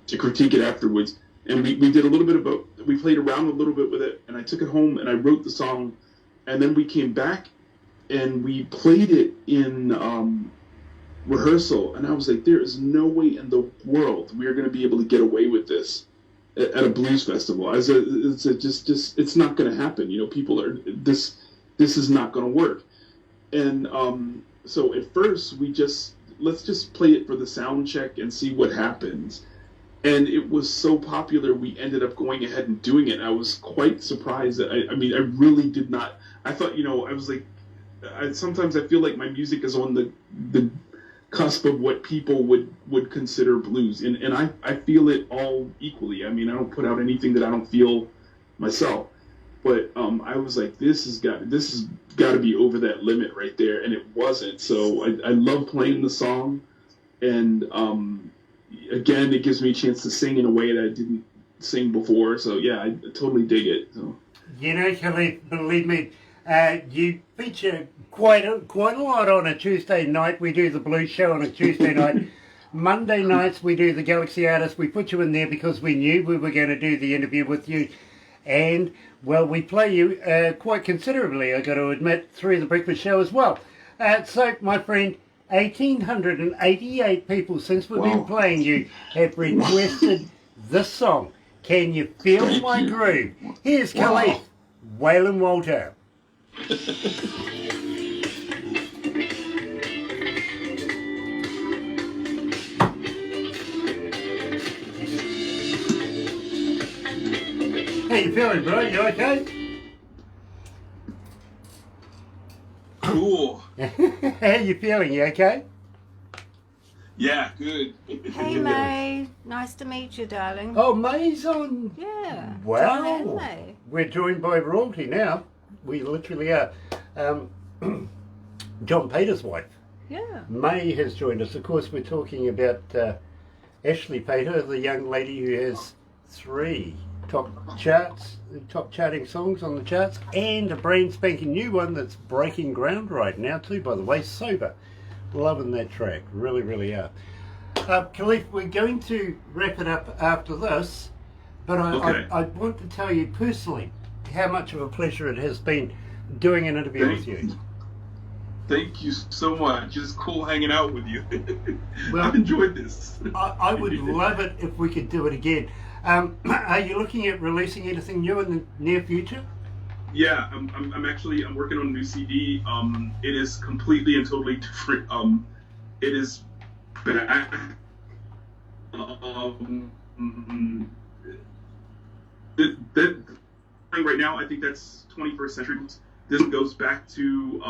to critique it afterwards. And we did a little bit we played around a little bit with it, and I took it home and I wrote the song, and then we came back and we played it in rehearsal, and I was like, there is no way in the world we are going to be able to get away with this at a blues festival. It's not going to happen. People are this is not going to work. And so at first let's just play it for the sound check and see what happens. and it was so popular we ended up going ahead and doing it. I was quite surprised that I mean I really did not. I thought, I was like, sometimes I feel like my music is on the cusp of what people would consider blues, and I feel it all equally. I mean, I don't put out anything that I don't feel myself, but I was like, this has got to be over that limit right there, and it wasn't. So I love playing the song, and again, it gives me a chance to sing in a way that I didn't sing before. So yeah, I totally dig it. So. Khalif, believe me, you feature quite a lot on a Tuesday night. We do the blues show on a Tuesday night. Monday nights we do the Galaxy Artist. We put you in there because we knew we were going to do the interview with you. And, well, we play you quite considerably, I got to admit, through the breakfast show as well. So, my friend, 1,888 people since we've been playing you have requested this song. Can you feel my groove? Here's Khalif Wailin Walter. How you feeling, bro? You okay? Cool. How you feeling? You okay? Yeah, good. Hey May, nice to meet you, darling. Oh, May's on. Yeah. Wow. John and May. We're joined by royalty now. We literally are. John Peter's wife. Yeah. May has joined us. Of course, we're talking about Ashley Pater, the young lady who has 3 top charting songs on the charts, and a brand spanking new one that's breaking ground right now too, by the way, Sober. Loving that track, really, really are. Khalif, we're going to wrap it up after this, but I want to tell you personally how much of a pleasure it has been doing an interview with you. Thank you so much. It's cool hanging out with you. Well, I've enjoyed this. I would love it if we could do it again. Are you looking at releasing anything new in the near future? Yeah, I'm actually working on a new CD. It is completely and totally different. It is back. That right now, I think that's 21st century. This goes back to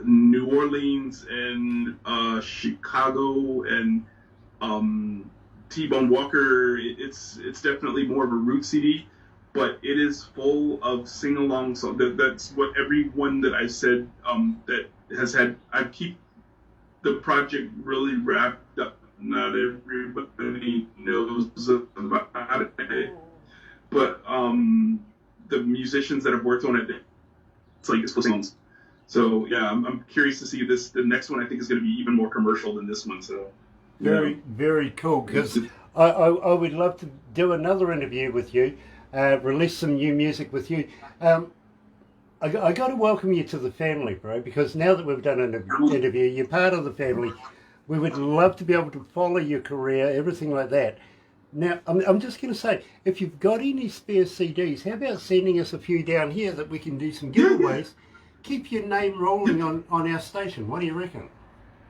New Orleans and Chicago and T-Bone Walker. It's definitely more of a root CD, but it is full of sing-along songs. That's what everyone that I said that has had. I keep the project really wrapped up. Not everybody knows about it, but the musicians that have worked on it, it's full songs. So yeah, I'm curious to see this. The next one I think is going to be even more commercial than this one. So very, very cool. Because I would love to do another interview with you, release some new music with you. I got to welcome you to the family, bro. Because now that we've done an interview, you're part of the family. We would love to be able to follow your career, everything like that. Now, I'm just going to say, if you've got any spare CDs, how about sending us a few down here that we can do some giveaways? Keep your name rolling on our station. What do you reckon?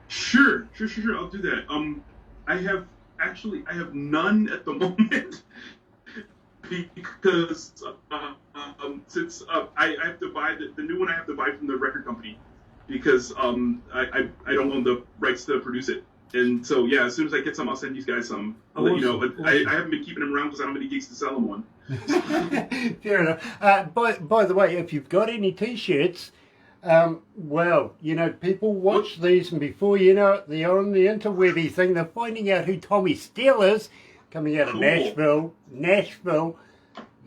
Sure. I'll do that. I have none at the moment because since I have to buy the new one. I have to buy from the record company because I don't own the rights to produce it. And so, yeah, as soon as I get some, I'll send you guys some. I'll let you know. But I haven't been keeping them around because I don't have any gigs to sell them on. Fair enough. By the way, if you've got any T-shirts, well, people watch these, and before you know it, they're on the interwebby thing. They're finding out who Tommy Steele is, coming out of Nashville.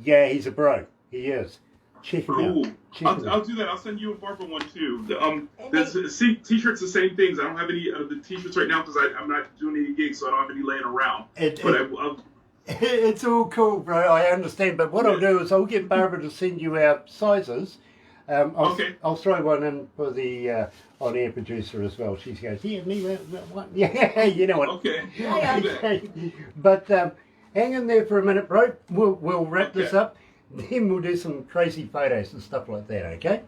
Yeah, he's a bro. He is. Check him out. I'll do that. I'll send you a Barbara one too. T-shirts, the same things. I don't have any of the T-shirts right now because I'm not doing any gigs, so I don't have any laying around. It's all cool, bro. I understand. But what I'll do is I'll get Barbara to send you our sizes. I'll throw one in for the on-air producer as well. She's going, yeah, me that one. Yeah, you know what. Okay. Okay. But hang in there for a minute, bro. We'll wrap this up. Then we'll do some crazy photos and stuff like that, okay?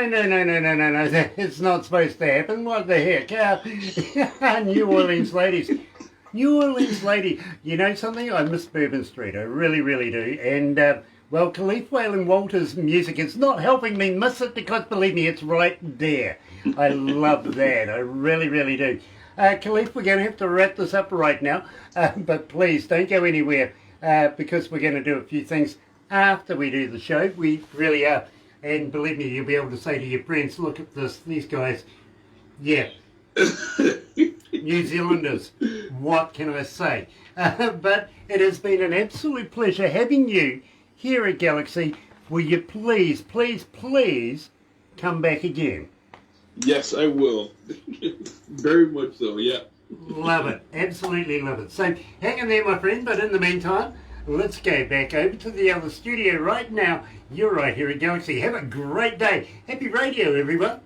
No. It's not supposed to happen. What the heck? New Orleans ladies. New Orleans lady. You know something? I miss Bourbon Street. I really, really do. And, well, Khalif Wailin Walter's music is not helping me miss it because, believe me, it's right there. I love that. I really, really do. Khalif, we're going to have to wrap this up right now. But please, don't go anywhere because we're going to do a few things after we do the show. We really are. And believe me, you'll be able to say to your friends, look at this, these guys, yeah, New Zealanders, what can I say? But it has been an absolute pleasure having you here at Galaxy. Will you please, please, please come back again? Yes, I will. Very much so, yeah. Love it. Absolutely love it. So hang in there, my friend. But in the meantime, let's go back over to the other studio right now. You're right here at Galaxy. Have a great day. Happy radio, everyone.